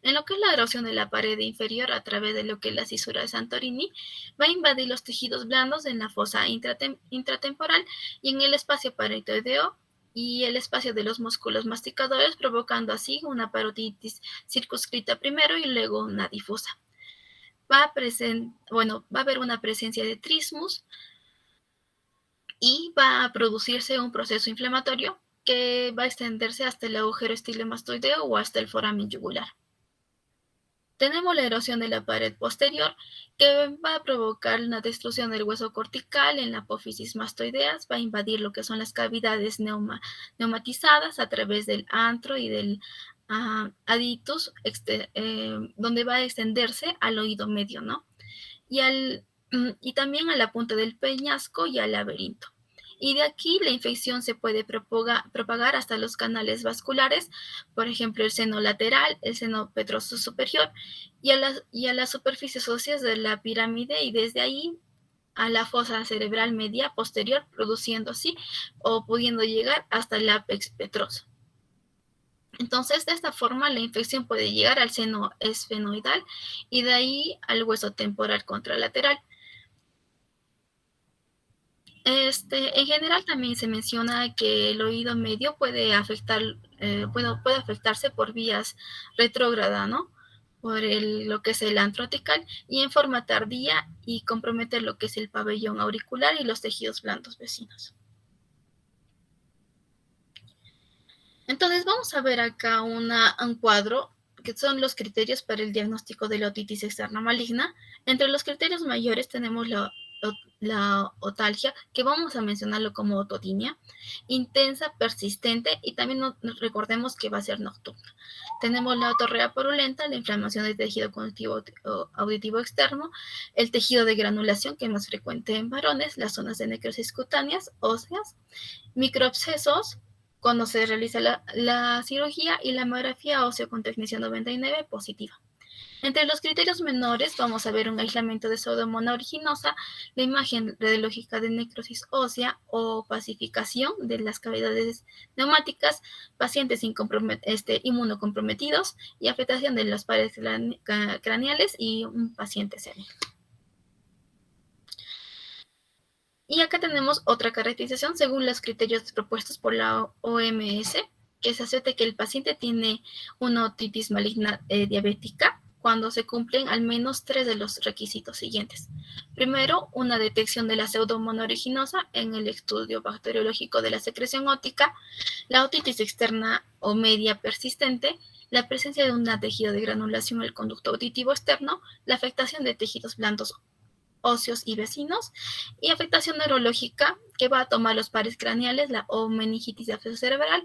En lo que es la erosión de la pared inferior a través de lo que es la cisura de Santorini, va a invadir los tejidos blandos en la fosa intratemporal y en el espacio parotidiano y el espacio de los músculos masticadores, provocando así una parotitis circunscrita primero y luego una difusa. Va a haber una presencia de trismus y va a producirse un proceso inflamatorio que va a extenderse hasta el agujero estilomastoideo o hasta el foramen yugular. Tenemos la erosión de la pared posterior que va a provocar una destrucción del hueso cortical en la apófisis mastoideas, va a invadir lo que son las cavidades neumatizadas a través del antro y del aditus, donde va a extenderse al oído medio, ¿no? Y también a la punta del peñasco y al laberinto. Y de aquí la infección se puede propagar hasta los canales vasculares, por ejemplo, el seno lateral, el seno petroso superior y a las superficies óseas de la pirámide, y desde ahí a la fosa cerebral media posterior, produciendo así o pudiendo llegar hasta el ápex petroso. Entonces, de esta forma, la infección puede llegar al seno esfenoidal y de ahí al hueso temporal contralateral. En general también se menciona que el oído medio puede afectarse por vías retrógradas, ¿no? Por lo que es el antro apical y en forma tardía, y comprometer lo que es el pabellón auricular y los tejidos blandos vecinos. Entonces vamos a ver acá un cuadro que son los criterios para el diagnóstico de la otitis externa maligna. Entre los criterios mayores tenemos la otalgia, que vamos a mencionarlo como ototinia, intensa, persistente, y también recordemos que va a ser nocturna. Tenemos la otorrea purulenta, la inflamación del tejido conductivo auditivo externo, el tejido de granulación, que es más frecuente en varones, las zonas de necrosis cutáneas, óseas, microabscesos, cuando se realiza la cirugía, y la mamografía óseo con tecnicia 99 positiva. Entre los criterios menores vamos a ver un aislamiento de pseudomonas aeruginosa, la imagen radiológica de necrosis ósea o pacificación de las cavidades neumáticas, pacientes inmunocomprometidos y afectación de las paredes craneales y un paciente senil. Y acá tenemos otra caracterización según los criterios propuestos por la OMS, que se acepta que el paciente tiene una otitis maligna diabética cuando se cumplen al menos 3 de los requisitos siguientes. Primero, una detección de la pseudomonas aeruginosa en el estudio bacteriológico de la secreción óptica, la otitis externa o media persistente, la presencia de un tejido de granulación en el conducto auditivo externo, la afectación de tejidos blandos óseos y vecinos, y afectación neurológica que va a tomar los pares craneales, o meningitis de absceso cerebral,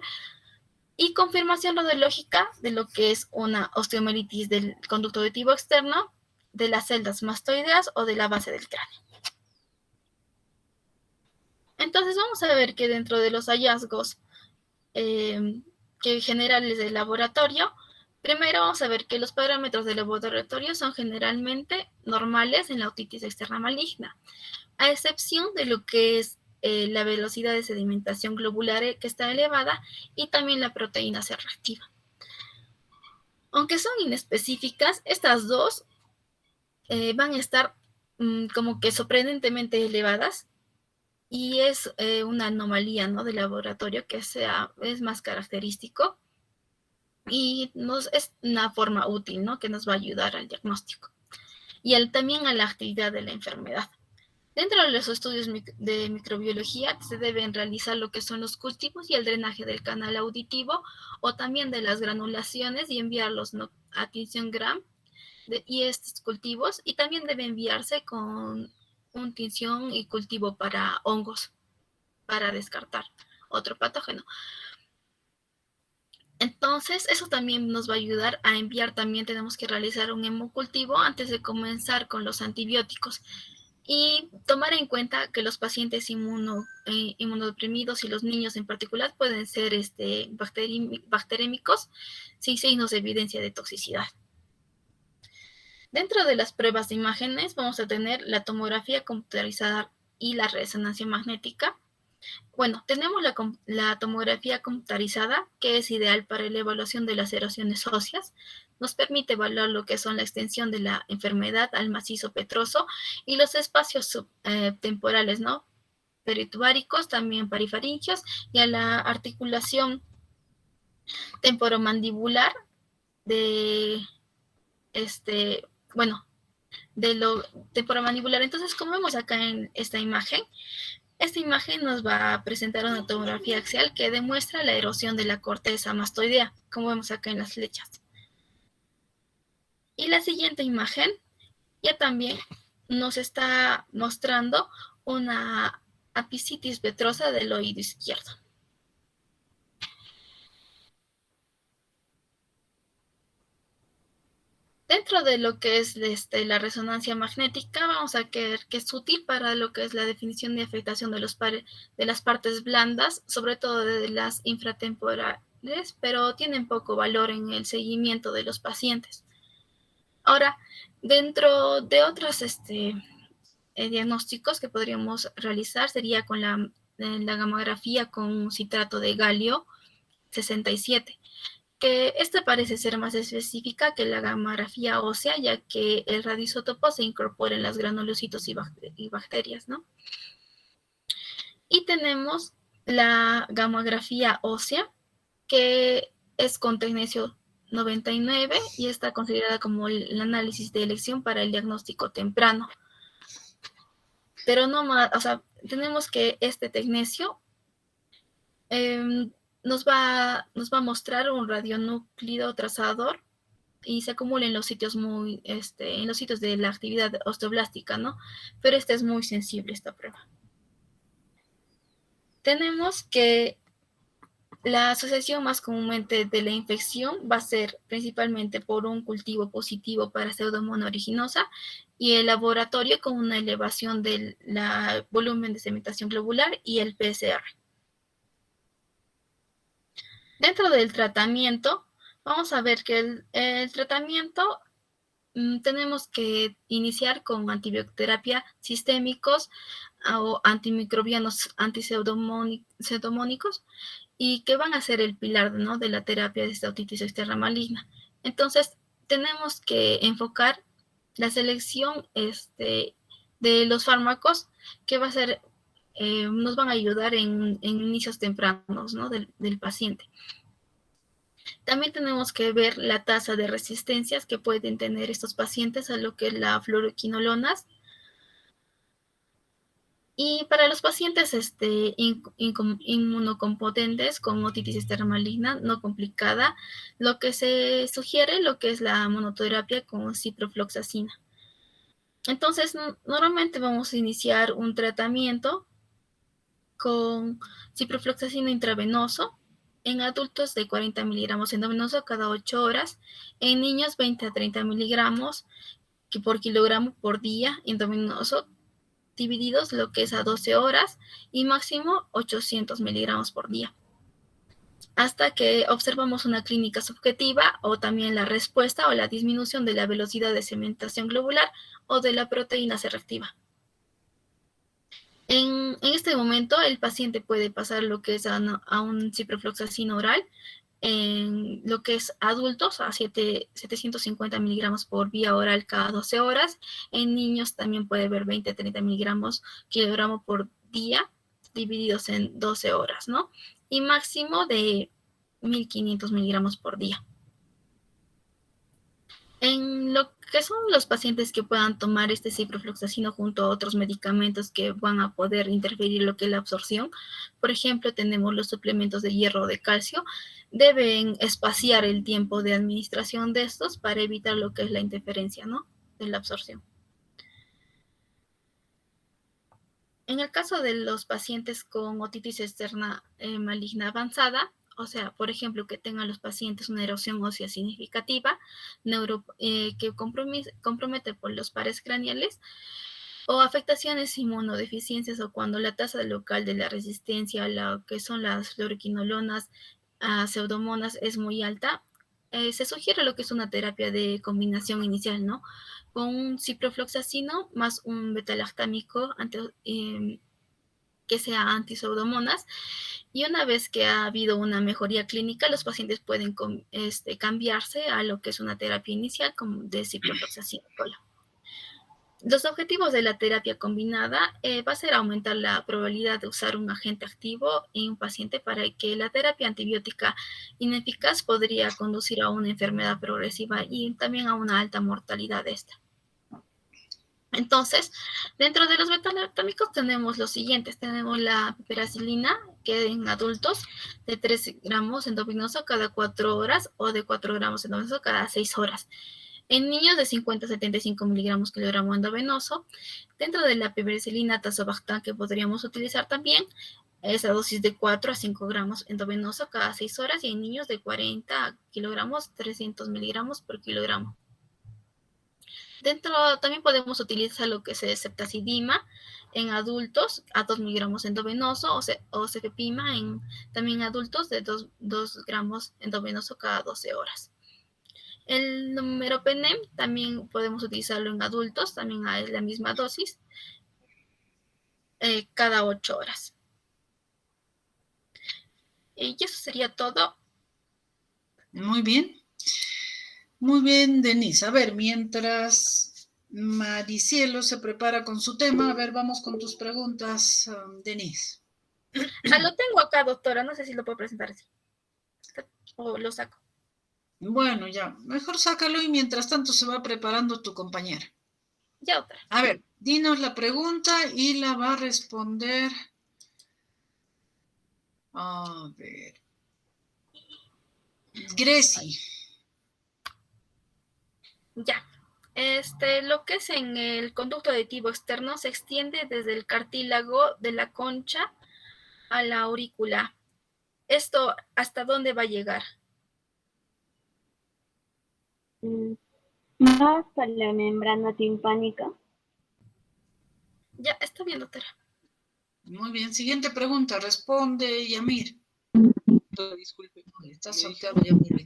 y confirmación radiológica de lo que es una osteomielitis del conducto auditivo externo, de las celdas mastoideas o de la base del cráneo. Entonces vamos a ver que dentro de los hallazgos generales del laboratorio, primero vamos a ver que los parámetros del laboratorio son generalmente normales en la otitis externa maligna, a excepción de lo que es la velocidad de sedimentación globular que está elevada, y también la proteína C reactiva. Aunque son inespecíficas, estas dos van a estar como que sorprendentemente elevadas, y es una anomalía, ¿no?, del laboratorio que es más característico, y es una forma útil, ¿no?, que nos va a ayudar al diagnóstico y también a la actividad de la enfermedad. Dentro de los estudios de microbiología se deben realizar lo que son los cultivos y el drenaje del canal auditivo, o también de las granulaciones, y enviarlos a tinción Gram y estos cultivos, y también debe enviarse con un tinción y cultivo para hongos, para descartar otro patógeno. Entonces, eso también nos va a ayudar a enviar. También tenemos que realizar un hemocultivo antes de comenzar con los antibióticos. Y tomar en cuenta que los pacientes inmunodeprimidos y los niños en particular pueden ser bacterémicos sin signos de evidencia de toxicidad. Dentro de las pruebas de imágenes vamos a tener la tomografía computarizada y la resonancia magnética. Bueno, tenemos la tomografía computarizada, que es ideal para la evaluación de las erosiones óseas. Nos permite evaluar lo que son la extensión de la enfermedad al macizo petroso y los espacios temporales, ¿no?, peritubáricos, también parifaringios, y a la articulación temporomandibular de lo temporomandibular. Entonces, como vemos acá en esta imagen nos va a presentar una tomografía axial que demuestra la erosión de la corteza mastoidea, como vemos acá en las flechas. Y la siguiente imagen ya también nos está mostrando una apicitis petrosa del oído izquierdo. Dentro de lo que es la resonancia magnética, vamos a ver que es útil para lo que es la definición y afectación de las partes blandas, sobre todo de las infratemporales, pero tienen poco valor en el seguimiento de los pacientes. Ahora, dentro de otros diagnósticos que podríamos realizar sería con la gamografía con citrato de galio 67. Que esta parece ser más específica que la gamografía ósea, ya que el radioisótopo se incorpora en los granulocitos y bacterias, ¿no? Y tenemos la gamografía ósea, que es con tecnecio 99 y está considerada como el análisis de elección para el diagnóstico temprano. Pero no más, o sea, tenemos que este tecnecio nos va a mostrar un radionúclido trazador y se acumula en los sitios en los sitios de la actividad osteoblástica, ¿no? Pero es muy sensible esta prueba. Tenemos que la asociación más comúnmente de la infección va a ser principalmente por un cultivo positivo para Pseudomonas aeruginosa y el laboratorio con una elevación del volumen de sedimentación globular y el PCR. Dentro del tratamiento, vamos a ver que el tratamiento tenemos que iniciar con antibioterapia sistémicos o antimicrobianos antipseudomónicos y que van a ser el pilar, ¿no?, de la terapia de esta otitis externa maligna. Entonces, tenemos que enfocar la selección de los fármacos que va a ser nos van a ayudar en inicios tempranos, ¿no?, del paciente. También tenemos que ver la tasa de resistencias que pueden tener estos pacientes a lo que es la fluoroquinolonas. Y para los pacientes inmunocompetentes con otitis externa maligna no complicada, lo que se sugiere lo que es la monoterapia con ciprofloxacina. Entonces, normalmente vamos a iniciar un tratamiento con ciprofloxacina intravenoso en adultos de 40 miligramos endovenoso cada 8 horas, en niños 20 a 30 miligramos por kilogramo por día endovenoso, divididos lo que es a 12 horas y máximo 800 miligramos por día. Hasta que observamos una clínica subjetiva o también la respuesta o la disminución de la velocidad de sedimentación globular o de la proteína C reactiva. En este momento el paciente puede pasar lo que es a un ciprofloxacina oral en lo que es adultos a 750 miligramos por vía oral cada 12 horas. En niños también puede haber 20 a 30 miligramos kilogramo por día divididos en 12 horas, ¿no? Y máximo de 1500 miligramos por día. En lo que son los pacientes que puedan tomar este ciprofloxacino junto a otros medicamentos que van a poder interferir lo que es la absorción, por ejemplo, tenemos los suplementos de hierro o de calcio, deben espaciar el tiempo de administración de estos para evitar lo que es la interferencia, ¿no?, de la absorción. En el caso de los pacientes con otitis externa maligna avanzada, o sea, por ejemplo, que tengan los pacientes una erosión ósea significativa, que compromete por los pares craneales, o afectaciones inmunodeficiencias, o cuando la tasa local de la resistencia a lo que son las fluoroquinolonas, a pseudomonas es muy alta, se sugiere lo que es una terapia de combinación inicial, ¿no?, con un ciprofloxacino más un betalactámico que sea anti-pseudomonas, y una vez que ha habido una mejoría clínica, los pacientes pueden cambiarse a lo que es una terapia inicial como de ciprofloxacino. Los objetivos de la terapia combinada va a ser aumentar la probabilidad de usar un agente activo en un paciente para que la terapia antibiótica ineficaz podría conducir a una enfermedad progresiva y también a una alta mortalidad de esta. Entonces, dentro de los betalactámicos tenemos los siguientes. Tenemos la piperacilina, que en adultos de 3 gramos endovenoso cada 4 horas o de 4 gramos endovenoso cada 6 horas. En niños de 50 a 75 miligramos kilogramo endovenoso. Dentro de la piperacilina tazobactam, que podríamos utilizar también, esa dosis de 4 a 5 gramos endovenoso cada 6 horas, y en niños de 40 kilogramos 300 miligramos por kilogramo. También podemos utilizar lo que es ceftazidima en adultos a 2 miligramos endovenoso o cefepima en también adultos de 2 gramos endovenoso cada 12 horas. El meropenem también podemos utilizarlo en adultos, también a la misma dosis, cada 8 horas. Y eso sería todo. Muy bien. Muy bien, Denise. A ver, mientras Maricielo se prepara con su tema, a ver, vamos con tus preguntas, Denise. Lo tengo acá, doctora. No sé si lo puedo presentar así. O lo saco. Bueno, ya. Mejor sácalo y mientras tanto se va preparando tu compañera. Ya, doctora. A ver, dinos la pregunta y la va a responder. A ver. Gracie. Ya. Lo que es en el conducto auditivo externo se extiende desde el cartílago de la concha a la aurícula. ¿Esto hasta dónde va a llegar? No hasta la membrana timpánica. Ya, está bien, doctora. Muy bien. Siguiente pregunta. Responde Yamir. Disculpe. Está salteado Yamir.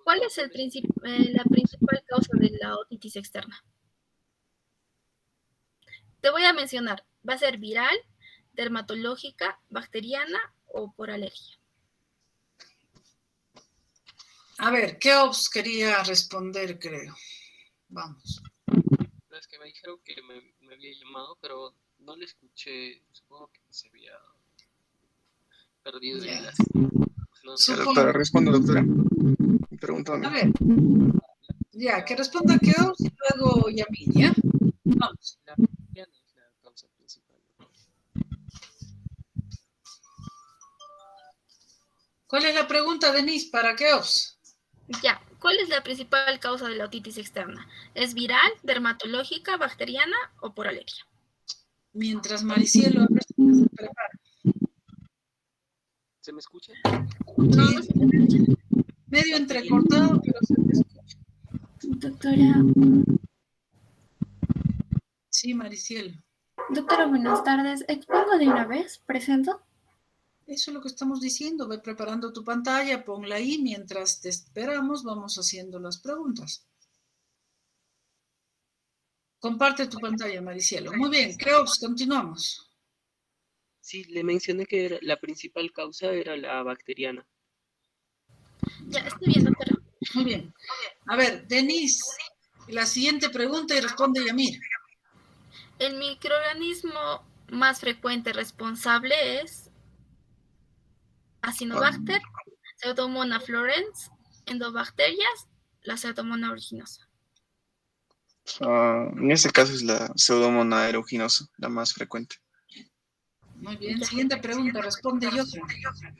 ¿Cuál es la principal causa de la otitis externa? Te voy a mencionar. ¿Va a ser viral, dermatológica, bacteriana o por alergia? A ver, Keops quería responder, creo. Vamos. Es que me dijeron que me había llamado, pero no le escuché. Supongo que se había perdido el enlace. Ya, doctora, responde, doctora. Pregúntame. A ver. Ya, que responda Keops y luego Yamir, ¿ya? Vamos. La bacteriana es la causa principal. ¿Cuál es la pregunta, Denise, para Keops? Ya, ¿cuál es la principal causa de la otitis externa? ¿Es viral, dermatológica, bacteriana o por alergia? Mientras Maricielo se prepara. ¿Se me escucha? No, no se me escucha. Medio entrecortado, pero se te escucha. Doctora. Sí, Maricielo. Doctora, buenas tardes. ¿Expongo de una vez? ¿Presento? Eso es lo que estamos diciendo. Ve preparando tu pantalla, ponla ahí. Mientras te esperamos, vamos haciendo las preguntas. Comparte tu pantalla, Maricielo. Muy bien, Keops, continuamos. Sí, le mencioné que la principal causa era la bacteriana. Ya, estoy bien, doctora. Muy bien. A ver, Denise, la siguiente pregunta y responde Yamir. El microorganismo más frecuente responsable es Acinetobacter, Pseudomonas florens, Endobacterias, la Pseudomonas aeruginosa. En este caso es la Pseudomonas aeruginosa, la más frecuente. Muy bien, siguiente pregunta, responde Johan.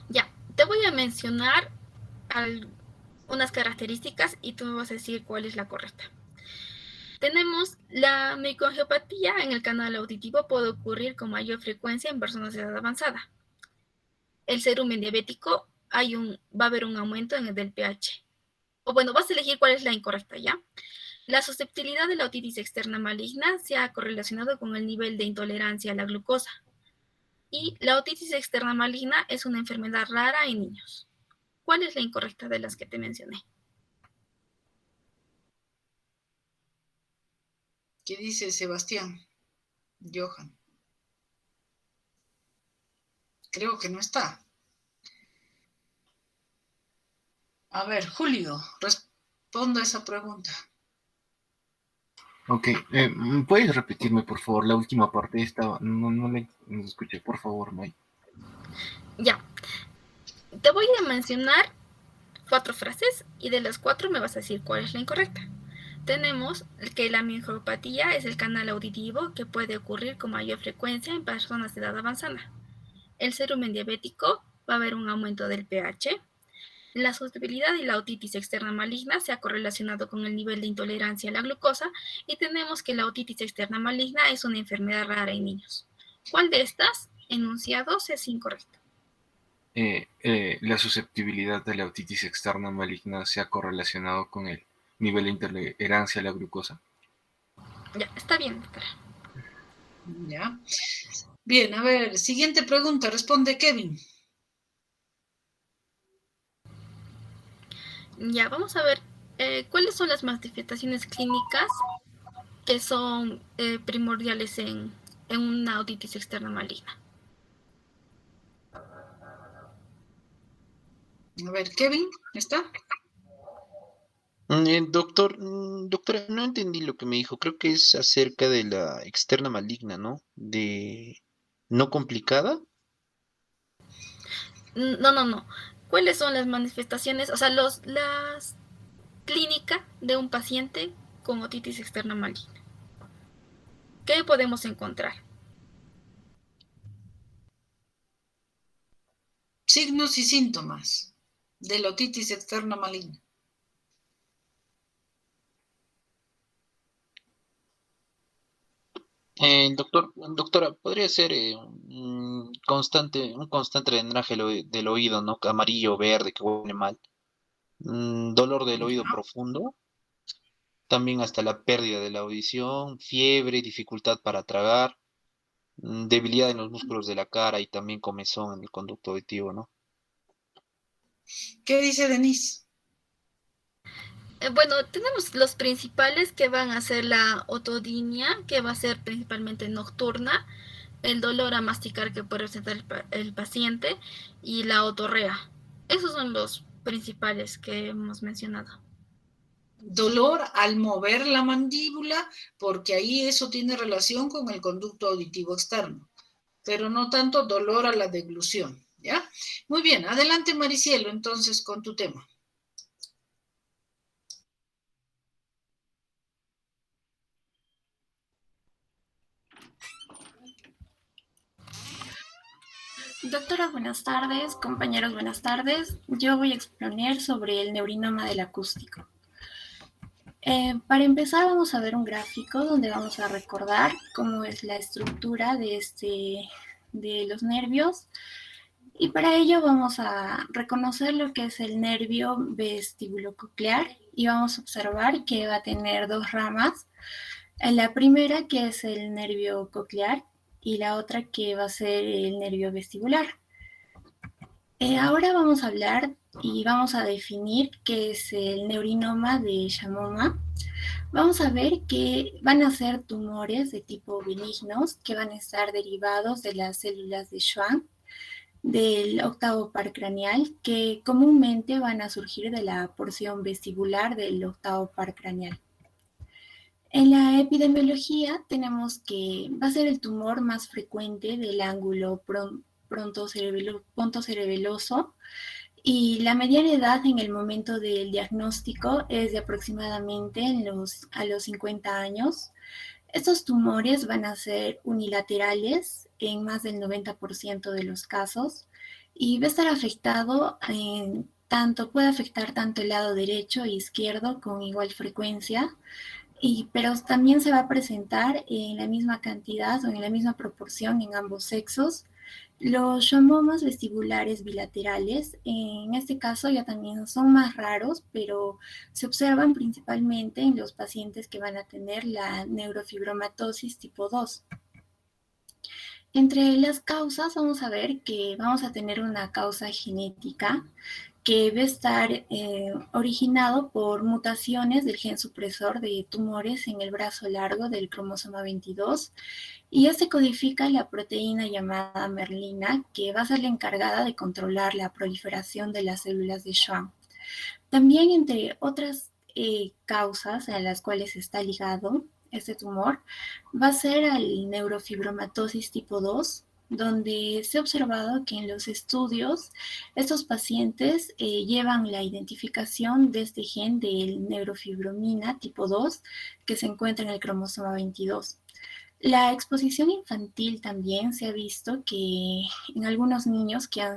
Ya, te voy a mencionar unas características y tú me vas a decir cuál es la correcta. Tenemos la microangiopatía en el canal auditivo puede ocurrir con mayor frecuencia en personas de edad avanzada. El cerumen diabético va a haber un aumento en el del pH. O bueno, vas a elegir cuál es la incorrecta, ¿ya? La susceptibilidad de la otitis externa maligna se ha correlacionado con el nivel de intolerancia a la glucosa. Y la otitis externa maligna es una enfermedad rara en niños. ¿Cuál es la incorrecta de las que te mencioné? ¿Qué dice Sebastián? Johan. Creo que no está. A ver, Julio, responda a esa pregunta. Ok, ¿puedes repetirme por favor la última parte? No le escuché, por favor, May. Ya. Te voy a mencionar 4 frases y de las 4 me vas a decir cuál es la incorrecta. Tenemos que la microangiopatía es el canal auditivo que puede ocurrir con mayor frecuencia en personas de edad avanzada. El cerumen diabético va a haber un aumento del pH. La susceptibilidad y la otitis externa maligna se ha correlacionado con el nivel de intolerancia a la glucosa y tenemos que la otitis externa maligna es una enfermedad rara en niños. ¿Cuál de estas enunciados es incorrecto? La susceptibilidad de la otitis externa maligna se ha correlacionado con el nivel de intolerancia a la glucosa. Ya, está bien, doctora. Ya. Bien, a ver, siguiente pregunta, responde Kevin. Ya, vamos a ver cuáles son las manifestaciones clínicas que son primordiales en una otitis externa maligna. A ver, Kevin, ¿está? Doctora, no entendí lo que me dijo. Creo que es acerca de la externa maligna, ¿no? De no complicada. No. ¿Cuáles son las manifestaciones, o sea, las clínicas de un paciente con otitis externa maligna? ¿Qué podemos encontrar? Signos y síntomas de la otitis externa maligna. Doctora, podría ser un constante drenaje del oído, ¿no? Amarillo, verde, que huele mal. Dolor del oído profundo. También hasta la pérdida de la audición, fiebre, dificultad para tragar, debilidad en los músculos de la cara y también comezón en el conducto auditivo, ¿no? ¿Qué dice Denise? Bueno, tenemos los principales que van a ser la otodinia, que va a ser principalmente nocturna, el dolor a masticar que puede presentar el paciente y la otorrea. Esos son los principales que hemos mencionado. Dolor al mover la mandíbula, porque ahí eso tiene relación con el conducto auditivo externo, pero no tanto dolor a la deglución, ¿ya? Muy bien, adelante Maricielo, entonces, con tu tema. Doctora, buenas tardes. Compañeros, buenas tardes. Yo voy a exponer sobre el neurinoma del acústico. Para empezar, vamos a ver un gráfico donde vamos a recordar cómo es la estructura de los nervios. Y para ello vamos a reconocer lo que es el nervio vestibulococlear y vamos a observar que va a tener dos ramas. La primera que es el nervio coclear y la otra que va a ser el nervio vestibular. Ahora vamos a hablar y vamos a definir qué es el neurinoma de Shamoma. Vamos a ver que van a ser tumores de tipo benignos que van a estar derivados de las células de Schwann del octavo par craneal, que comúnmente van a surgir de la porción vestibular del octavo par craneal. En la epidemiología tenemos que va a ser el tumor más frecuente del ángulo pontocerebeloso y la mediana edad en el momento del diagnóstico es de aproximadamente a los 50 años. Estos tumores van a ser unilaterales en más del 90% de los casos y va a estar afectado puede afectar tanto el lado derecho e izquierdo con igual frecuencia, pero también se va a presentar en la misma cantidad o en la misma proporción en ambos sexos. Los schwannomas vestibulares bilaterales, en este caso ya también son más raros, pero se observan principalmente en los pacientes que van a tener la neurofibromatosis tipo 2. Entre las causas vamos a ver que vamos a tener una causa genética que va a estar originado por mutaciones del gen supresor de tumores en el brazo largo del cromosoma 22 y este codifica la proteína llamada merlina que va a ser la encargada de controlar la proliferación de las células de Schwann. También entre otras causas a las cuales está ligado este tumor va a ser al neurofibromatosis tipo 2, donde se ha observado que en los estudios estos pacientes llevan la identificación de este gen del neurofibromina tipo 2 que se encuentra en el cromosoma 22. La exposición infantil también se ha visto que en algunos niños que han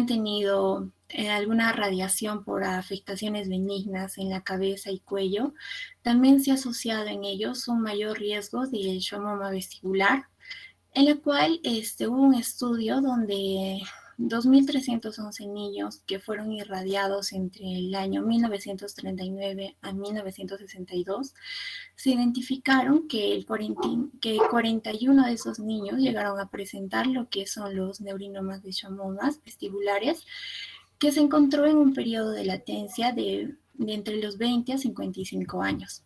tenido alguna radiación por afectaciones benignas en la cabeza y cuello, también se ha asociado en ellos un mayor riesgo del schwannoma vestibular, en la cual hubo un estudio donde 2.311 niños que fueron irradiados entre el año 1939 a 1962, se identificaron que 41 de esos niños llegaron a presentar lo que son los neurinomas de schwannomas vestibulares, que se encontró en un periodo de latencia de entre los 20 a 55 años.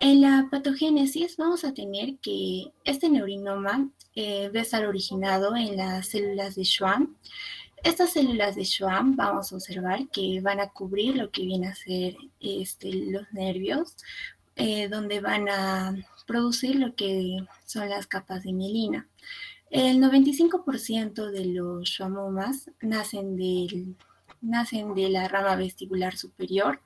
En la patogénesis vamos a tener que este neurinoma va a estar originado en las células de Schwann. Estas células de Schwann vamos a observar que van a cubrir lo que viene a ser los nervios, donde van a producir lo que son las capas de mielina. El 95% de los schwannomas nacen de la rama vestibular superior,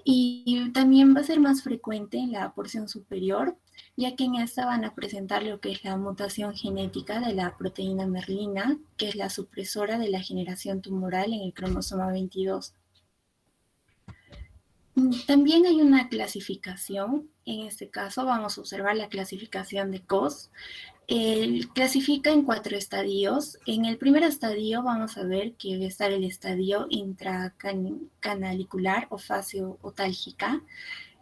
y también va a ser más frecuente en la porción superior, ya que en esta van a presentar lo que es la mutación genética de la proteína merlina, que es la supresora de la generación tumoral en el cromosoma 22. También hay una clasificación. En este caso vamos a observar la clasificación de Cox. Clasifica en 4 estadios. En el primer estadio vamos a ver que va a estar el estadio intracanalicular o fase otálgica.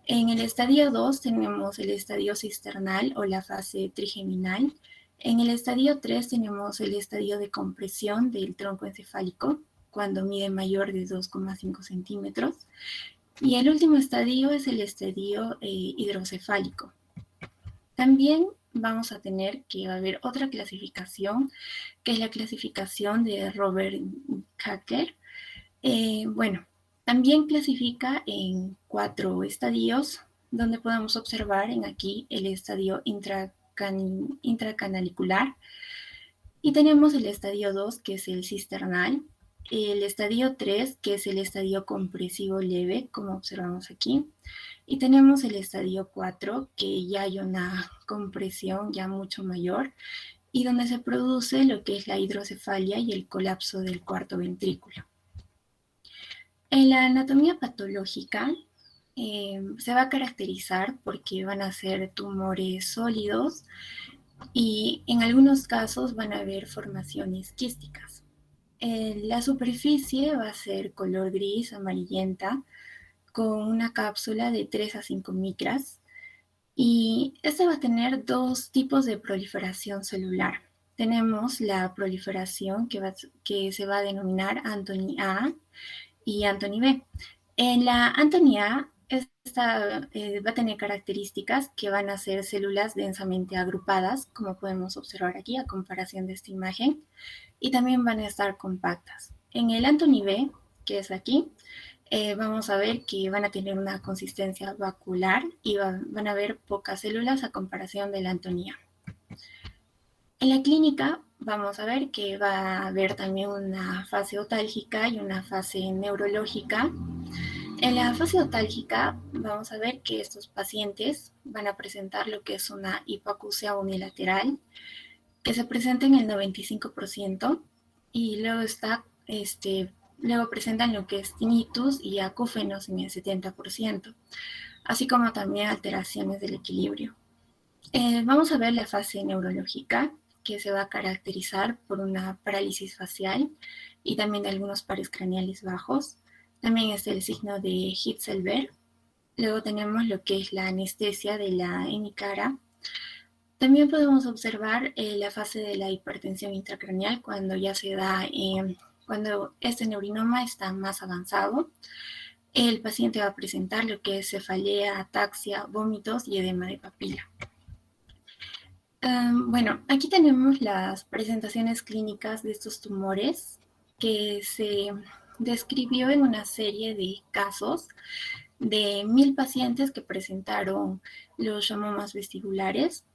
En el estadio 2 tenemos el estadio cisternal o la fase trigeminal. En el estadio 3 tenemos el estadio de compresión del tronco encefálico, cuando mide mayor de 2,5 centímetros. Y el último estadio es el estadio hidrocefálico. También vamos a tener que va a haber otra clasificación, que es la clasificación de Robert Kacker. También clasifica en 4 estadios, donde podemos observar aquí el estadio intracanalicular. Y tenemos el estadio 2, que es el cisternal. El estadio 3, que es el estadio compresivo leve, como observamos aquí. Y tenemos el estadio 4, que ya hay una compresión ya mucho mayor, y donde se produce lo que es la hidrocefalia y el colapso del cuarto ventrículo. En la anatomía patológica se va a caracterizar porque van a ser tumores sólidos y en algunos casos van a haber formaciones quísticas. La superficie va a ser color gris, amarillenta, con una cápsula de 3 a 5 micras, y este va a tener 2 tipos de proliferación celular. Tenemos la proliferación que se va a denominar Anthony A y Anthony B. En la Anthony A, esta va a tener características que van a ser células densamente agrupadas, como podemos observar aquí a comparación de esta imagen, y también van a estar compactas. En el Anthony B, que es aquí, vamos a ver que van a tener una consistencia vacuolar y van a haber pocas células a comparación de la Anthony A. En la clínica vamos a ver que va a haber también una fase otálgica y una fase neurológica. En la fase otálgica vamos a ver que estos pacientes van a presentar lo que es una hipoacusia unilateral, que se presenta en el 95%, y luego luego presentan lo que es tinnitus y acúfenos en el 70%, así como también alteraciones del equilibrio. Vamos a ver la fase neurológica, que se va a caracterizar por una parálisis facial y también de algunos pares craneales bajos. También es el signo de Hitzelberg. Luego tenemos lo que es la anestesia de la hemicara. También podemos observar la fase de la hipertensión intracraneal cuando ya se da, cuando este neurinoma está más avanzado. El paciente va a presentar lo que es cefalea, ataxia, vómitos y edema de papila. Aquí tenemos las presentaciones clínicas de estos tumores que se describió en una serie de casos de 1.000 pacientes que presentaron los schwannomas vestibulares,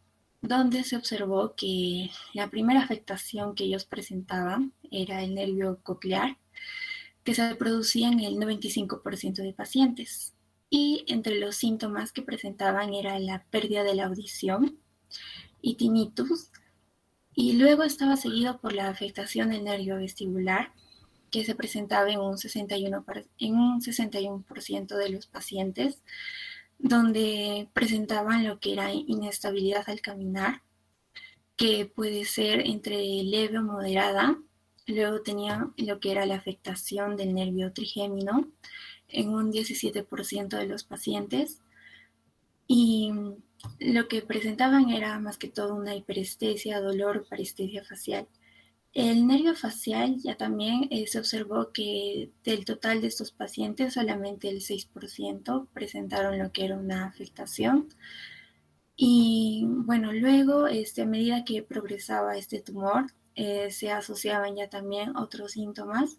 donde se observó que la primera afectación que ellos presentaban era el nervio coclear, que se producía en el 95% de pacientes. Y entre los síntomas que presentaban era la pérdida de la audición y tinnitus, y luego estaba seguido por la afectación del nervio vestibular, que se presentaba en un 61% de los pacientes, donde presentaban lo que era inestabilidad al caminar, que puede ser entre leve o moderada, Luego tenía lo que era la afectación del nervio trigémino en un 17% de los pacientes, y lo que presentaban era más que todo una hiperestesia, dolor, parestesia facial. El nervio facial ya también se observó que del total de estos pacientes solamente el 6% presentaron lo que era una afectación. Y bueno, luego a medida que progresaba este tumor, se asociaban ya también otros síntomas,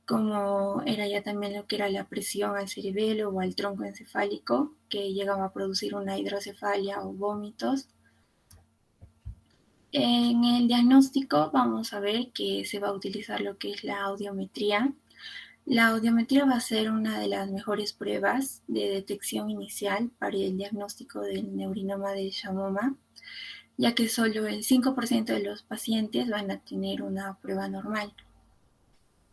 como era ya también lo que era la presión al cerebelo o al tronco encefálico, que llegaba a producir una hidrocefalia o vómitos. En el diagnóstico vamos a ver que se va a utilizar lo que es la audiometría. La audiometría va a ser una de las mejores pruebas de detección inicial para el diagnóstico del neurinoma de Shamoma, ya que solo el 5% de los pacientes van a tener una prueba normal.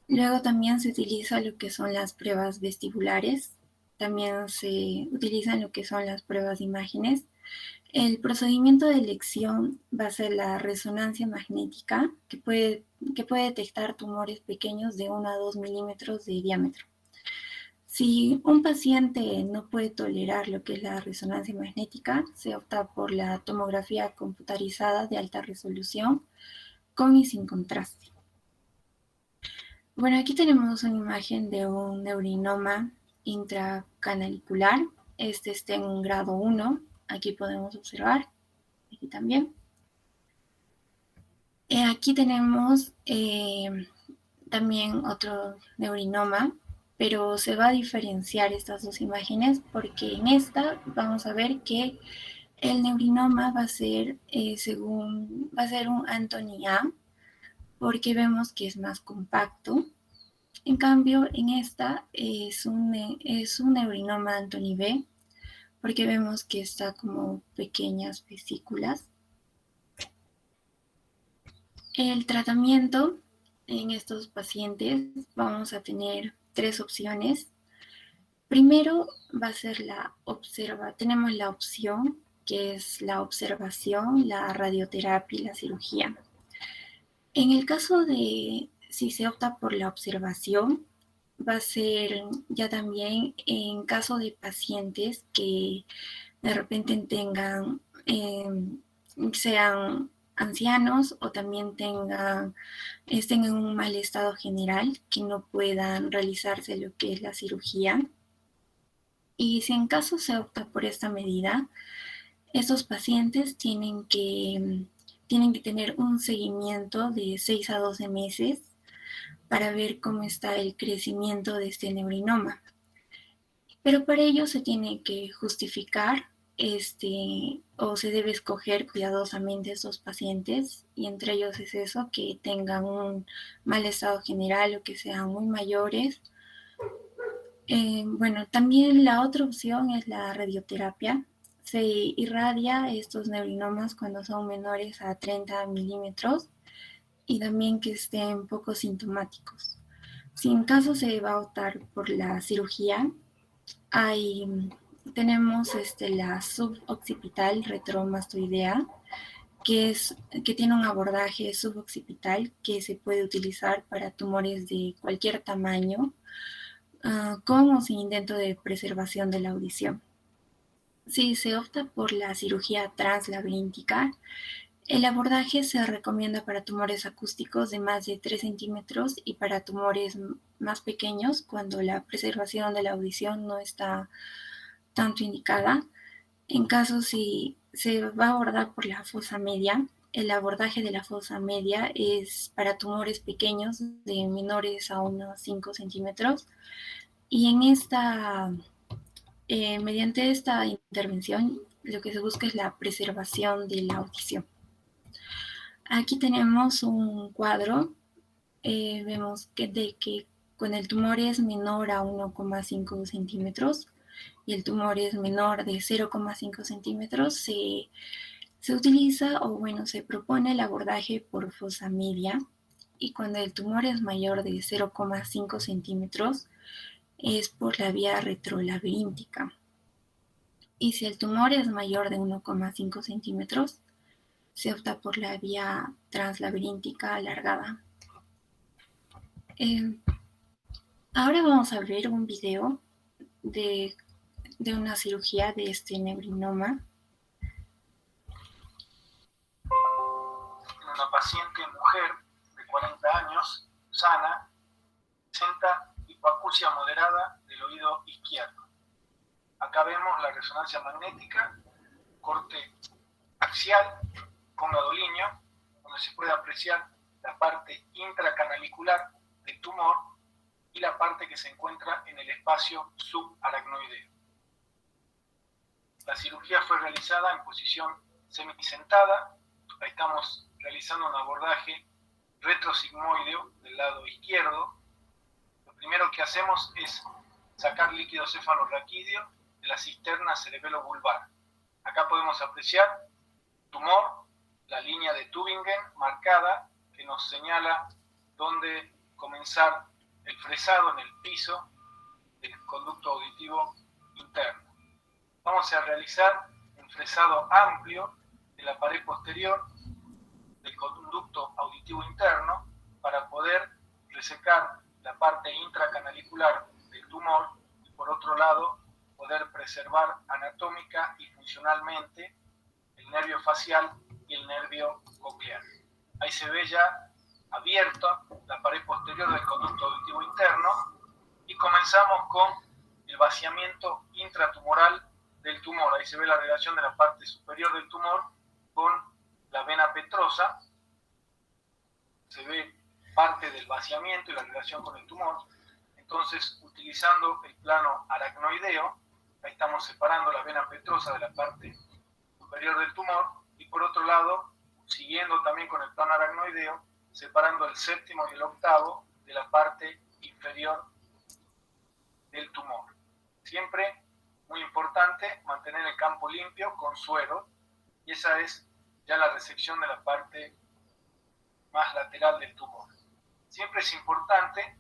Luego también se utiliza lo que son las pruebas vestibulares, también se utilizan lo que son las pruebas de imágenes. El procedimiento de elección va a ser la resonancia magnética, que puede detectar tumores pequeños de 1 a 2 milímetros de diámetro. Si un paciente no puede tolerar lo que es la resonancia magnética, se opta por la tomografía computarizada de alta resolución con y sin contraste. Bueno, aquí tenemos una imagen de un neurinoma intracanalicular. Este está en un grado 1. Aquí podemos observar, aquí también. Aquí tenemos también otro neurinoma, pero se va a diferenciar estas dos imágenes porque en esta vamos a ver que el neurinoma va a ser un Anthony A, porque vemos que es más compacto. En cambio, en esta es un neurinoma Anthony B, porque vemos que está como pequeñas vesículas. El tratamiento en estos pacientes vamos a tener 3 opciones. Primero va a ser tenemos la opción que es la observación, la radioterapia y la cirugía. En el caso de si se opta por la observación, va a ser ya también en caso de pacientes que de repente tengan, sean ancianos o también estén en un mal estado general, que no puedan realizarse lo que es la cirugía. Y si en caso se opta por esta medida, estos pacientes tienen que tener un seguimiento de 6 a 12 meses para ver cómo está el crecimiento de este neurinoma. Pero para ello se tiene que justificar o se debe escoger cuidadosamente estos pacientes, y entre ellos es eso, que tengan un mal estado general o que sean muy mayores. Bueno, también la otra opción es la radioterapia. Se irradia estos neurinomas cuando son menores a 30 milímetros y también que estén poco sintomáticos. Si en caso se va a optar por la cirugía, tenemos la suboccipital retromastoidea, que tiene un abordaje suboccipital que se puede utilizar para tumores de cualquier tamaño, con o sin intento de preservación de la audición. Si se opta por la cirugía translabiríntica, el abordaje se recomienda para tumores acústicos de más de 3 centímetros y para tumores más pequeños cuando la preservación de la audición no está tanto indicada. En caso si se va a abordar por la fosa media, el abordaje de la fosa media es para tumores pequeños de menores a unos 5 centímetros. Y mediante esta intervención, lo que se busca es la preservación de la audición. Aquí tenemos un cuadro. Vemos que cuando el tumor es menor a 1,5 centímetros y el tumor es menor de 0,5 centímetros, se utiliza se propone el abordaje por fosa media, y cuando el tumor es mayor de 0,5 centímetros es por la vía retrolaberíntica. Y si el tumor es mayor de 1,5 centímetros, se opta por la vía translaberíntica alargada. Ahora vamos a ver un video de una cirugía de este neurinoma. Una paciente mujer de 40 años, sana, presenta hipoacusia moderada del oído izquierdo. Acá vemos la resonancia magnética, corte axial con gadolinio, donde se puede apreciar la parte intracanalicular del tumor y la parte que se encuentra en el espacio subaracnoideo. La cirugía fue realizada en posición semisentada. Ahí estamos realizando un abordaje retrosigmoideo del lado izquierdo. Lo primero que hacemos es sacar líquido cefalorraquídeo de la cisterna cerebelo-vulvar. Acá podemos apreciar tumor, la línea de Tübingen marcada que nos señala dónde comenzar el fresado en el piso del conducto auditivo interno. Vamos a realizar un fresado amplio de la pared posterior del conducto auditivo interno para poder resecar la parte intracanalicular del tumor y por otro lado poder preservar anatómica y funcionalmente el nervio facial y el nervio coclear. Ahí se ve ya abierta la pared posterior del conducto auditivo interno y comenzamos con el vaciamiento intratumoral del tumor. Ahí se ve la relación de la parte superior del tumor con la vena petrosa. Se ve parte del vaciamiento y la relación con el tumor. Entonces, utilizando el plano aracnoideo, ahí estamos separando la vena petrosa de la parte superior del tumor y por otro lado, siguiendo también con el plano aracnoideo, separando el séptimo y el octavo de la parte inferior del tumor. Siempre, muy importante, mantener el campo limpio con suero y esa es ya la resección de la parte más lateral del tumor. Siempre es importante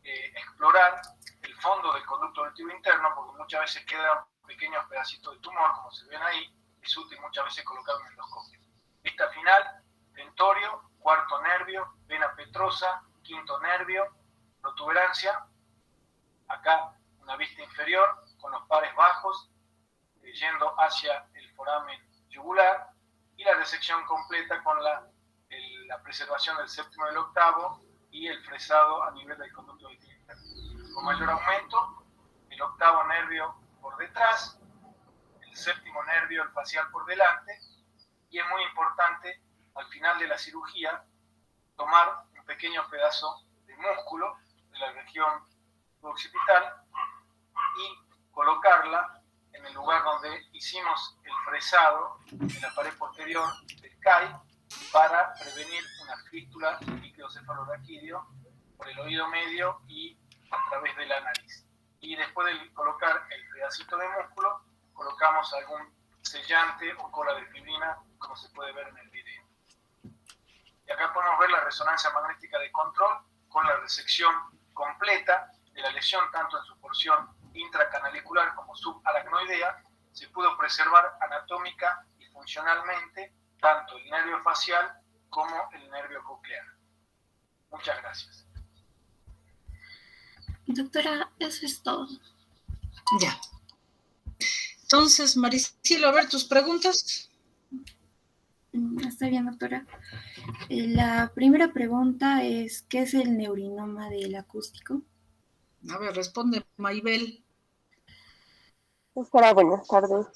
explorar el fondo del conducto auditivo interno porque muchas veces quedan pequeños pedacitos de tumor, como se ven ahí, es útil muchas veces colocar un endoscopio. Vista final, tentorio, cuarto nervio, vena petrosa, quinto nervio, protuberancia, acá una vista inferior con los pares bajos, yendo hacia el foramen yugular y la resección completa con la preservación del séptimo y del octavo y el fresado a nivel del conducto auditivo interno. Con mayor aumento, el octavo nervio por detrás, el séptimo nervio, el facial por delante, y es muy importante al final de la cirugía tomar un pequeño pedazo de músculo de la región occipital y colocarla en el lugar donde hicimos el fresado de la pared posterior del CAI para prevenir una fístula de líquido cefalorraquídeo por el oído medio y a través de la nariz. Y después de colocar el pedacito de músculo, colocamos algún sellante o cola de fibrina, como se puede ver en el video. Y acá podemos ver la resonancia magnética de control con la resección completa de la lesión, tanto en su porción intracanalicular como subaracnoidea. Se pudo preservar anatómica y funcionalmente tanto el nervio facial como el nervio coclear. Muchas gracias. Doctora, eso es todo. Ya. Entonces, Maricielo, a ver tus preguntas. Está bien, doctora. La primera pregunta es, ¿qué es el neurinoma del acústico? A ver, responde Maybel. Doctora, buenas tardes.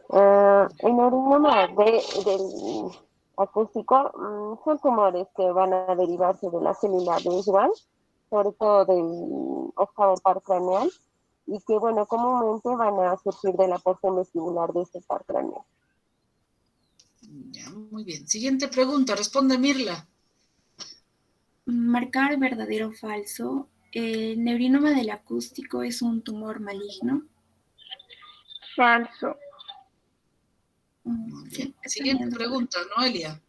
El neurinoma del acústico son tumores que van a derivarse de la célula de Schwann, sobre todo del octavo par craneal, y que, bueno, comúnmente van a surgir de la porción vestibular de este par craneal. Ya, muy bien. Siguiente pregunta, responde Mirla. Marcar verdadero o falso. ¿El neurinoma del acústico es un tumor maligno? Falso. Muy bien. Siguiente pregunta, Noelia.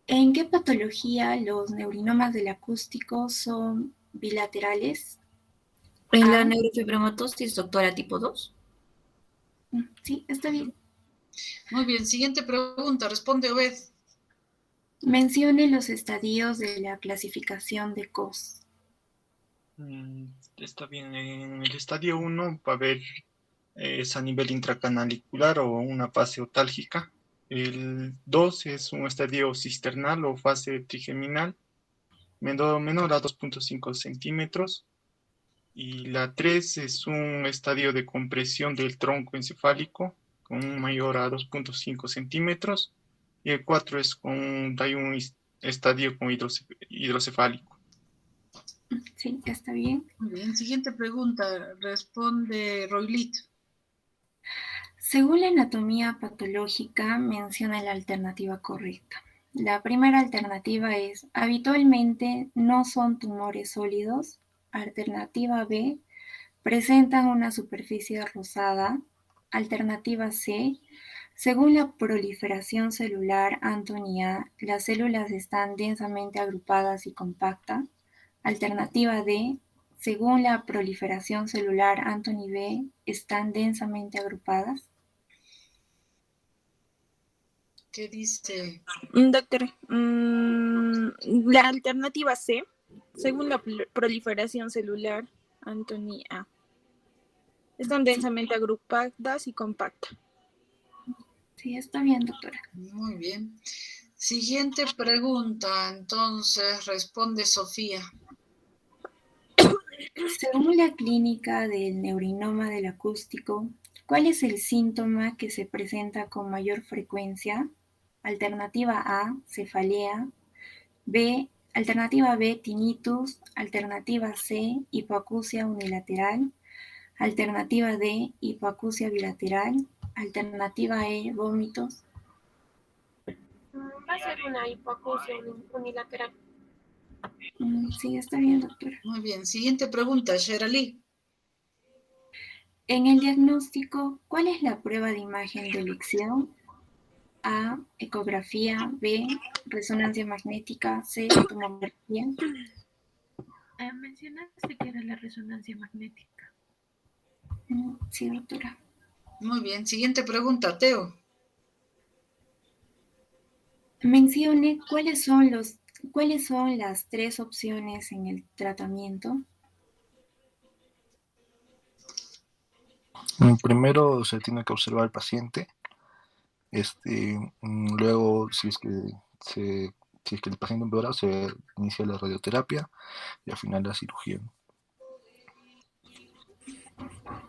¿En qué patología los neurinomas del acústico son bilaterales? ¿En la neurofibromatosis, doctora, tipo 2? Sí, está bien. Muy bien, siguiente pregunta, responde Obed. Mencione los estadios de la clasificación de COS. Está bien, en el estadio 1 va a haber es a nivel intracanalicular o una fase otálgica. El 2 es un estadio cisternal o fase trigeminal, menor a 2.5 centímetros. Y la 3 es un estadio de compresión del tronco encefálico con un mayor a 2.5 centímetros. Y el 4 es hay un estadio con hidrocefálico. Sí, está bien. Muy bien, siguiente pregunta, responde Roylit. Según la anatomía patológica, menciona la alternativa correcta. La primera alternativa es, habitualmente no son tumores sólidos. Alternativa B, presentan una superficie rosada. Alternativa C, según la proliferación celular Anthony A, las células están densamente agrupadas y compactas. Alternativa D, según la proliferación celular Anthony B, están densamente agrupadas. ¿Qué dice? Doctor, la alternativa C, según la proliferación celular Anthony A. Están densamente agrupadas y compactas. Sí, está bien, doctora. Muy bien. Siguiente pregunta, entonces responde Sofía. Según la clínica del neurinoma del acústico, ¿cuál es el síntoma que se presenta con mayor frecuencia? Alternativa A, cefalea. Alternativa B, tinnitus. Alternativa C, hipoacusia unilateral. Alternativa D, hipoacusia bilateral. Alternativa E, vómitos. Va a ser una hipoacusia unilateral. Sí, está bien, doctora. Muy bien. Siguiente pregunta, Sherali. En el diagnóstico, ¿cuál es la prueba de imagen de elección? A, ecografía. B, resonancia magnética. C, tomografía. Mencionaste que era la resonancia magnética. Sí, doctora. Muy bien. Siguiente pregunta, Teo. Mencione cuáles son las 3 opciones en el tratamiento. Primero se tiene que observar al paciente. Luego, si es que el paciente empeora, se inicia la radioterapia y al final la cirugía.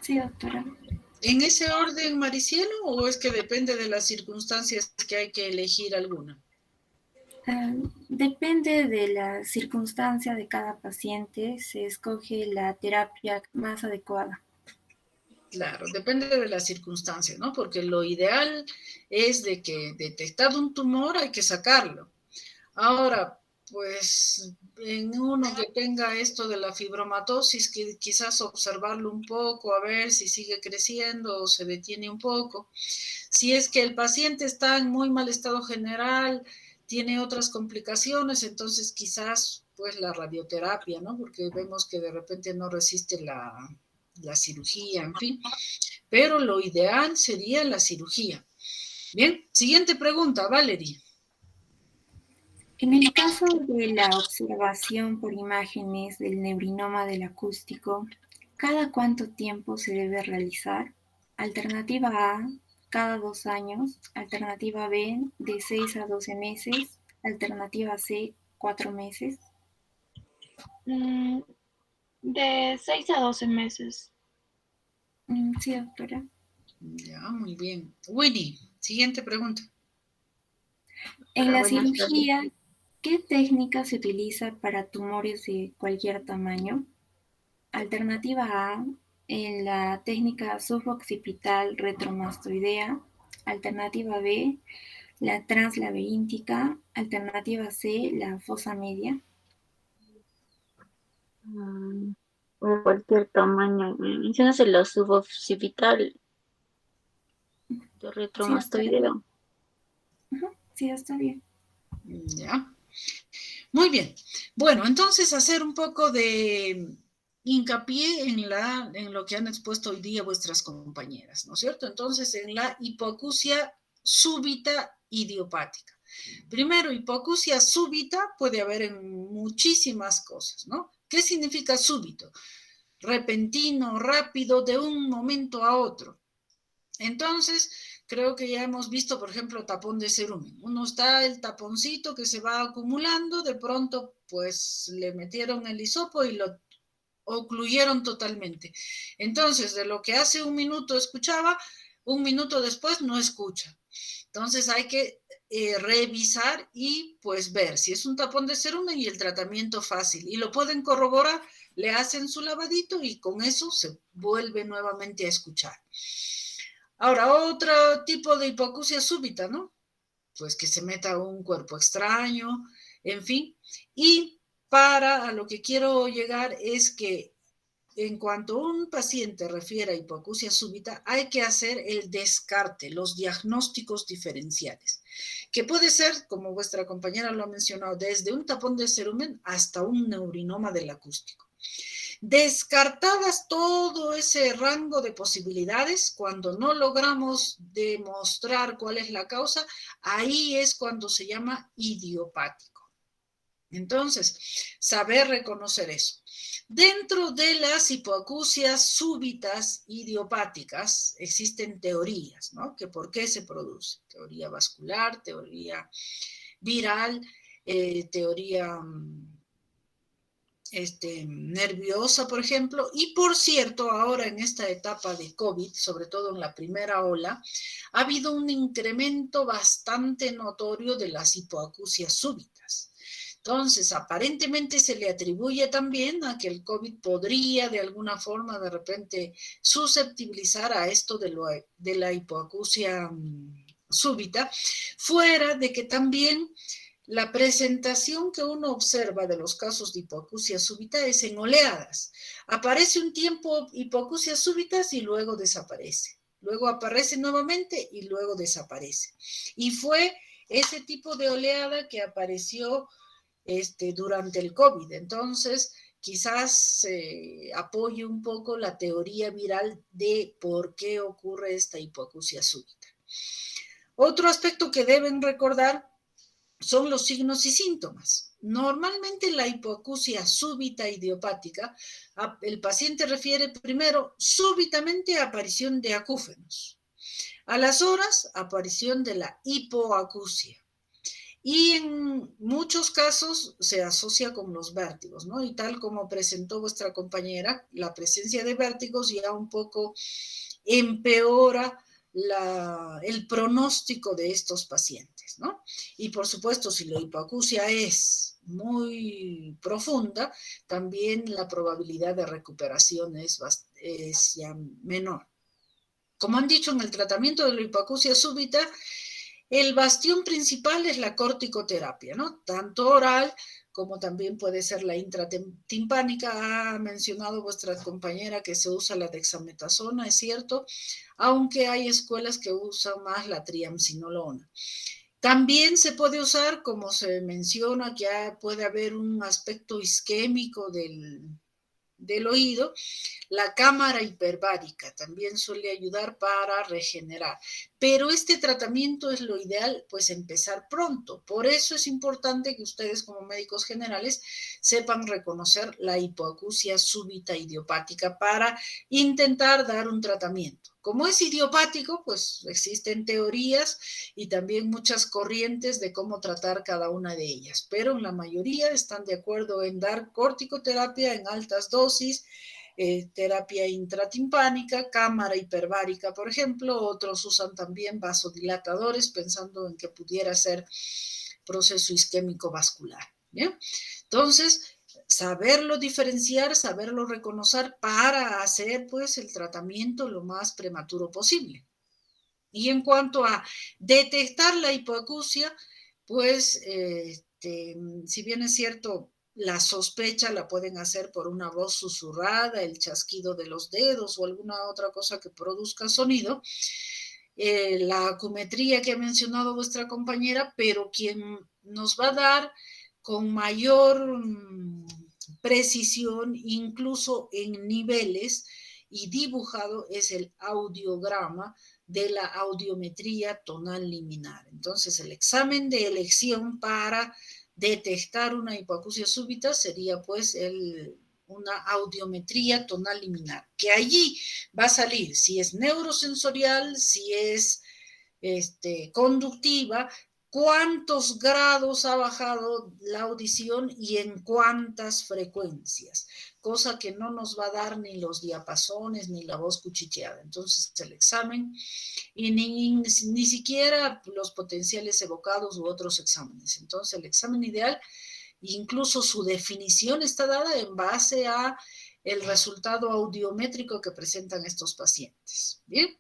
Sí, doctora. ¿En ese orden, Maricielo, o es que depende de las circunstancias que hay que elegir alguna? Depende de la circunstancia de cada paciente, se escoge la terapia más adecuada. Claro, depende de las circunstancias, ¿no? Porque lo ideal es de que detectado un tumor hay que sacarlo. Ahora, pues en uno que tenga esto de la fibromatosis, que quizás observarlo un poco, a ver si sigue creciendo o se detiene un poco. Si es que el paciente está en muy mal estado general, tiene otras complicaciones, entonces quizás pues la radioterapia, ¿no? Porque vemos que de repente no resiste la cirugía, en fin. Pero lo ideal sería la cirugía. Bien, siguiente pregunta, Valerie. En el caso de la observación por imágenes del neurinoma del acústico, ¿cada cuánto tiempo se debe realizar? Alternativa A, cada 2 años. Alternativa B, de 6 a 12 meses. Alternativa C, 4 meses. De 6 a 12 meses. Sí, doctora. Ya, muy bien. Winnie, siguiente pregunta. En la Buenas cirugía, ¿qué técnica se utiliza para tumores de cualquier tamaño? Alternativa A, en la técnica subooccipital retromastoidea. Alternativa B, la translaberíntica. Alternativa C, la fosa media. De cualquier tamaño. Mencionas el suboccipital de retromastoideo. Sí, está bien. Ya. Muy bien. Bueno, entonces hacer un poco de hincapié en lo que han expuesto hoy día vuestras compañeras, ¿no es cierto? Entonces, en la hipoacusia súbita idiopática. Primero, hipoacusia súbita puede haber en muchísimas cosas, ¿no? ¿Qué significa súbito? Repentino, rápido, de un momento a otro. Entonces, creo que ya hemos visto, por ejemplo, tapón de cerumen. Uno está el taponcito que se va acumulando, de pronto, pues, le metieron el hisopo y lo ocluyeron totalmente. Entonces, de lo que hace un minuto escuchaba, un minuto después no escucha. Entonces, hay que revisar y, pues, ver si es un tapón de cerumen y el tratamiento fácil. Y lo pueden corroborar, le hacen su lavadito y con eso se vuelve nuevamente a escuchar. Ahora, otro tipo de hipoacusia súbita, ¿no? Pues que se meta un cuerpo extraño, en fin. Y a lo que quiero llegar es que en cuanto un paciente refiere a hipoacusia súbita, hay que hacer el descarte, los diagnósticos diferenciales, que puede ser, como vuestra compañera lo ha mencionado, desde un tapón de cerumen hasta un neurinoma del acústico. Descartadas todo ese rango de posibilidades, cuando no logramos demostrar cuál es la causa, ahí es cuando se llama idiopático. Entonces, saber reconocer eso. Dentro de las hipoacusias súbitas idiopáticas existen teorías, ¿no? Que por qué se produce. Teoría vascular, teoría viral, teoría nerviosa, por ejemplo, y por cierto, ahora en esta etapa de COVID, sobre todo en la primera ola, ha habido un incremento bastante notorio de las hipoacusias súbitas. Entonces, aparentemente se le atribuye también a que el COVID podría de alguna forma de repente susceptibilizar a esto de la hipoacusia súbita, fuera de que también la presentación que uno observa de los casos de hipoacusia súbita es en oleadas. Aparece un tiempo hipoacusia súbitas y luego desaparece. Luego aparece nuevamente y luego desaparece. Y fue ese tipo de oleada que apareció durante el COVID. Entonces, quizás apoye un poco la teoría viral de por qué ocurre esta hipoacusia súbita. Otro aspecto que deben recordar son los signos y síntomas. Normalmente la hipoacusia súbita idiopática, el paciente refiere primero súbitamente a aparición de acúfenos. A las horas, aparición de la hipoacusia. Y en muchos casos se asocia con los vértigos, ¿no? Y tal como presentó vuestra compañera, la presencia de vértigos ya un poco empeora el pronóstico de estos pacientes, ¿no? Y por supuesto, si la hipoacusia es muy profunda, también la probabilidad de recuperación es ya menor. Como han dicho, en el tratamiento de la hipoacusia súbita, el bastión principal es la corticoterapia, ¿no? Tanto oral como también puede ser la intratimpánica. Ha mencionado vuestra compañera que se usa la dexametasona, es cierto, aunque hay escuelas que usan más la triamcinolona. También se puede usar, como se menciona, que puede haber un aspecto isquémico del oído, la cámara hiperbárica también suele ayudar para regenerar. Pero este tratamiento es lo ideal, pues empezar pronto. Por eso es importante que ustedes como médicos generales sepan reconocer la hipoacusia súbita idiopática para intentar dar un tratamiento. Como es idiopático, pues existen teorías y también muchas corrientes de cómo tratar cada una de ellas, pero en la mayoría están de acuerdo en dar corticoterapia en altas dosis, terapia intratimpánica, cámara hiperbárica, por ejemplo. Otros usan también vasodilatadores pensando en que pudiera ser proceso isquémico vascular. ¿Bien? Entonces, saberlo diferenciar, saberlo reconocer para hacer pues el tratamiento lo más prematuro posible. Y en cuanto a detectar la hipoacusia, pues si bien es cierto, la sospecha la pueden hacer por una voz susurrada, el chasquido de los dedos o alguna otra cosa que produzca sonido. La acumetría que ha mencionado vuestra compañera, pero quien nos va a dar con mayor precisión, incluso en niveles y dibujado, es el audiograma de la audiometría tonal liminar. Entonces, el examen de elección para detectar una hipoacusia súbita sería pues una audiometría tonal liminar, que allí va a salir si es neurosensorial, si es conductiva, cuántos grados ha bajado la audición y en cuántas frecuencias, cosa que no nos va a dar ni los diapasones ni la voz cuchicheada. Entonces el examen y ni siquiera los potenciales evocados u otros exámenes. Entonces el examen ideal, incluso su definición está dada en base a el resultado audiométrico que presentan estos pacientes. Bien.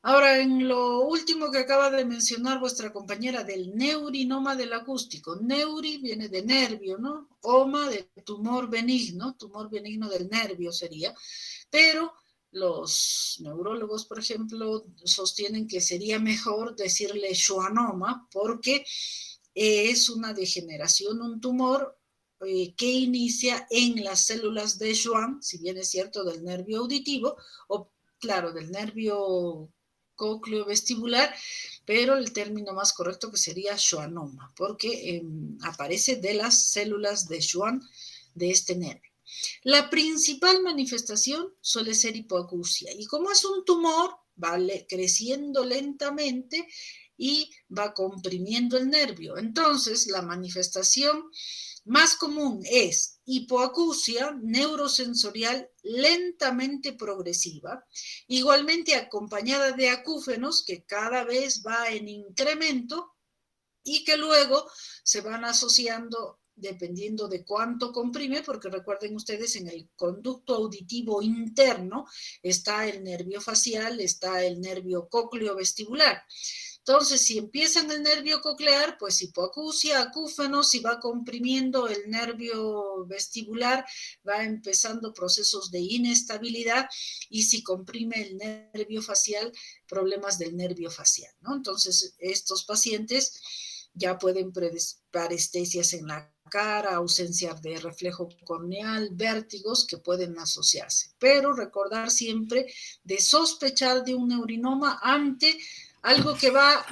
Ahora, en lo último que acaba de mencionar vuestra compañera del neurinoma del acústico, neuri viene de nervio, ¿no? Oma de tumor benigno del nervio sería, pero los neurólogos, por ejemplo, sostienen que sería mejor decirle schwannoma porque es una degeneración, un tumor que inicia en las células de Schwann, si bien es cierto del nervio auditivo, o claro, del nervio cócleo-vestibular, pero el término más correcto que sería schwannoma, porque aparece de las células de Schwann de este nervio. La principal manifestación suele ser hipoacusia, y como es un tumor, va creciendo lentamente y va comprimiendo el nervio. Entonces, la manifestación más común es hipoacusia neurosensorial lentamente progresiva, igualmente acompañada de acúfenos que cada vez va en incremento y que luego se van asociando dependiendo de cuánto comprime, porque recuerden ustedes, en el conducto auditivo interno está el nervio facial, está el nervio cócleo-vestibular. Entonces, si empieza en el nervio coclear, pues hipoacusia, acúfenos, si va comprimiendo el nervio vestibular, va empezando procesos de inestabilidad, y si comprime el nervio facial, problemas del nervio facial, ¿no? Entonces, estos pacientes ya pueden parestesias en la cara, ausencia de reflejo corneal, vértigos que pueden asociarse. Pero recordar siempre de sospechar de un neurinoma ante algo que va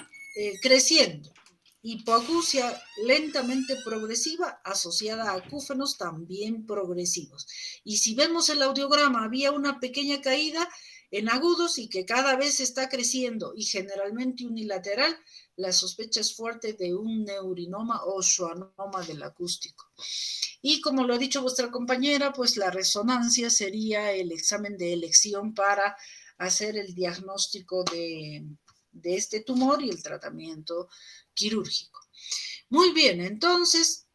creciendo. Hipoacusia lentamente progresiva asociada a acúfenos también progresivos. Y si vemos el audiograma, había una pequeña caída en agudos y que cada vez está creciendo y generalmente unilateral, la sospecha es fuerte de un neurinoma o schwannoma del acústico. Y como lo ha dicho vuestra compañera, pues la resonancia sería el examen de elección para hacer el diagnóstico de este tumor y el tratamiento quirúrgico. Muy bien, entonces,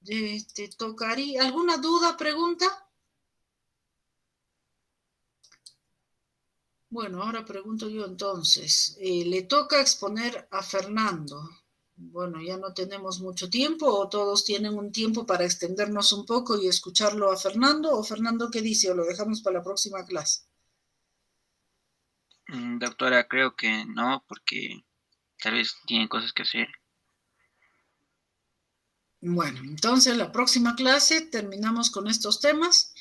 te tocaría, ¿alguna duda, pregunta? Bueno, ahora pregunto yo entonces, le toca exponer a Fernando. Bueno, ya no tenemos mucho tiempo, o todos tienen un tiempo para extendernos un poco y escucharlo a Fernando, o Fernando, ¿qué dice? ¿O lo dejamos para la próxima clase? Doctora, creo que no, porque tal vez tienen cosas que hacer. Bueno, entonces la próxima clase terminamos con estos temas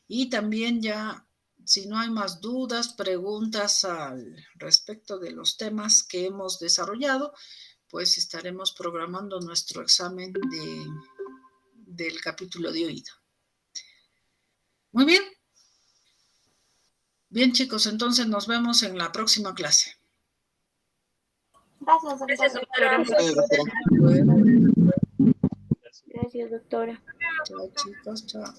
y también ya, si no hay más dudas, preguntas al respecto de los temas que hemos desarrollado, pues estaremos programando nuestro examen del capítulo de oído. Muy bien. Bien, chicos, entonces nos vemos en la próxima clase. Gracias, doctora. Gracias, doctora. Chao, chicos, chao.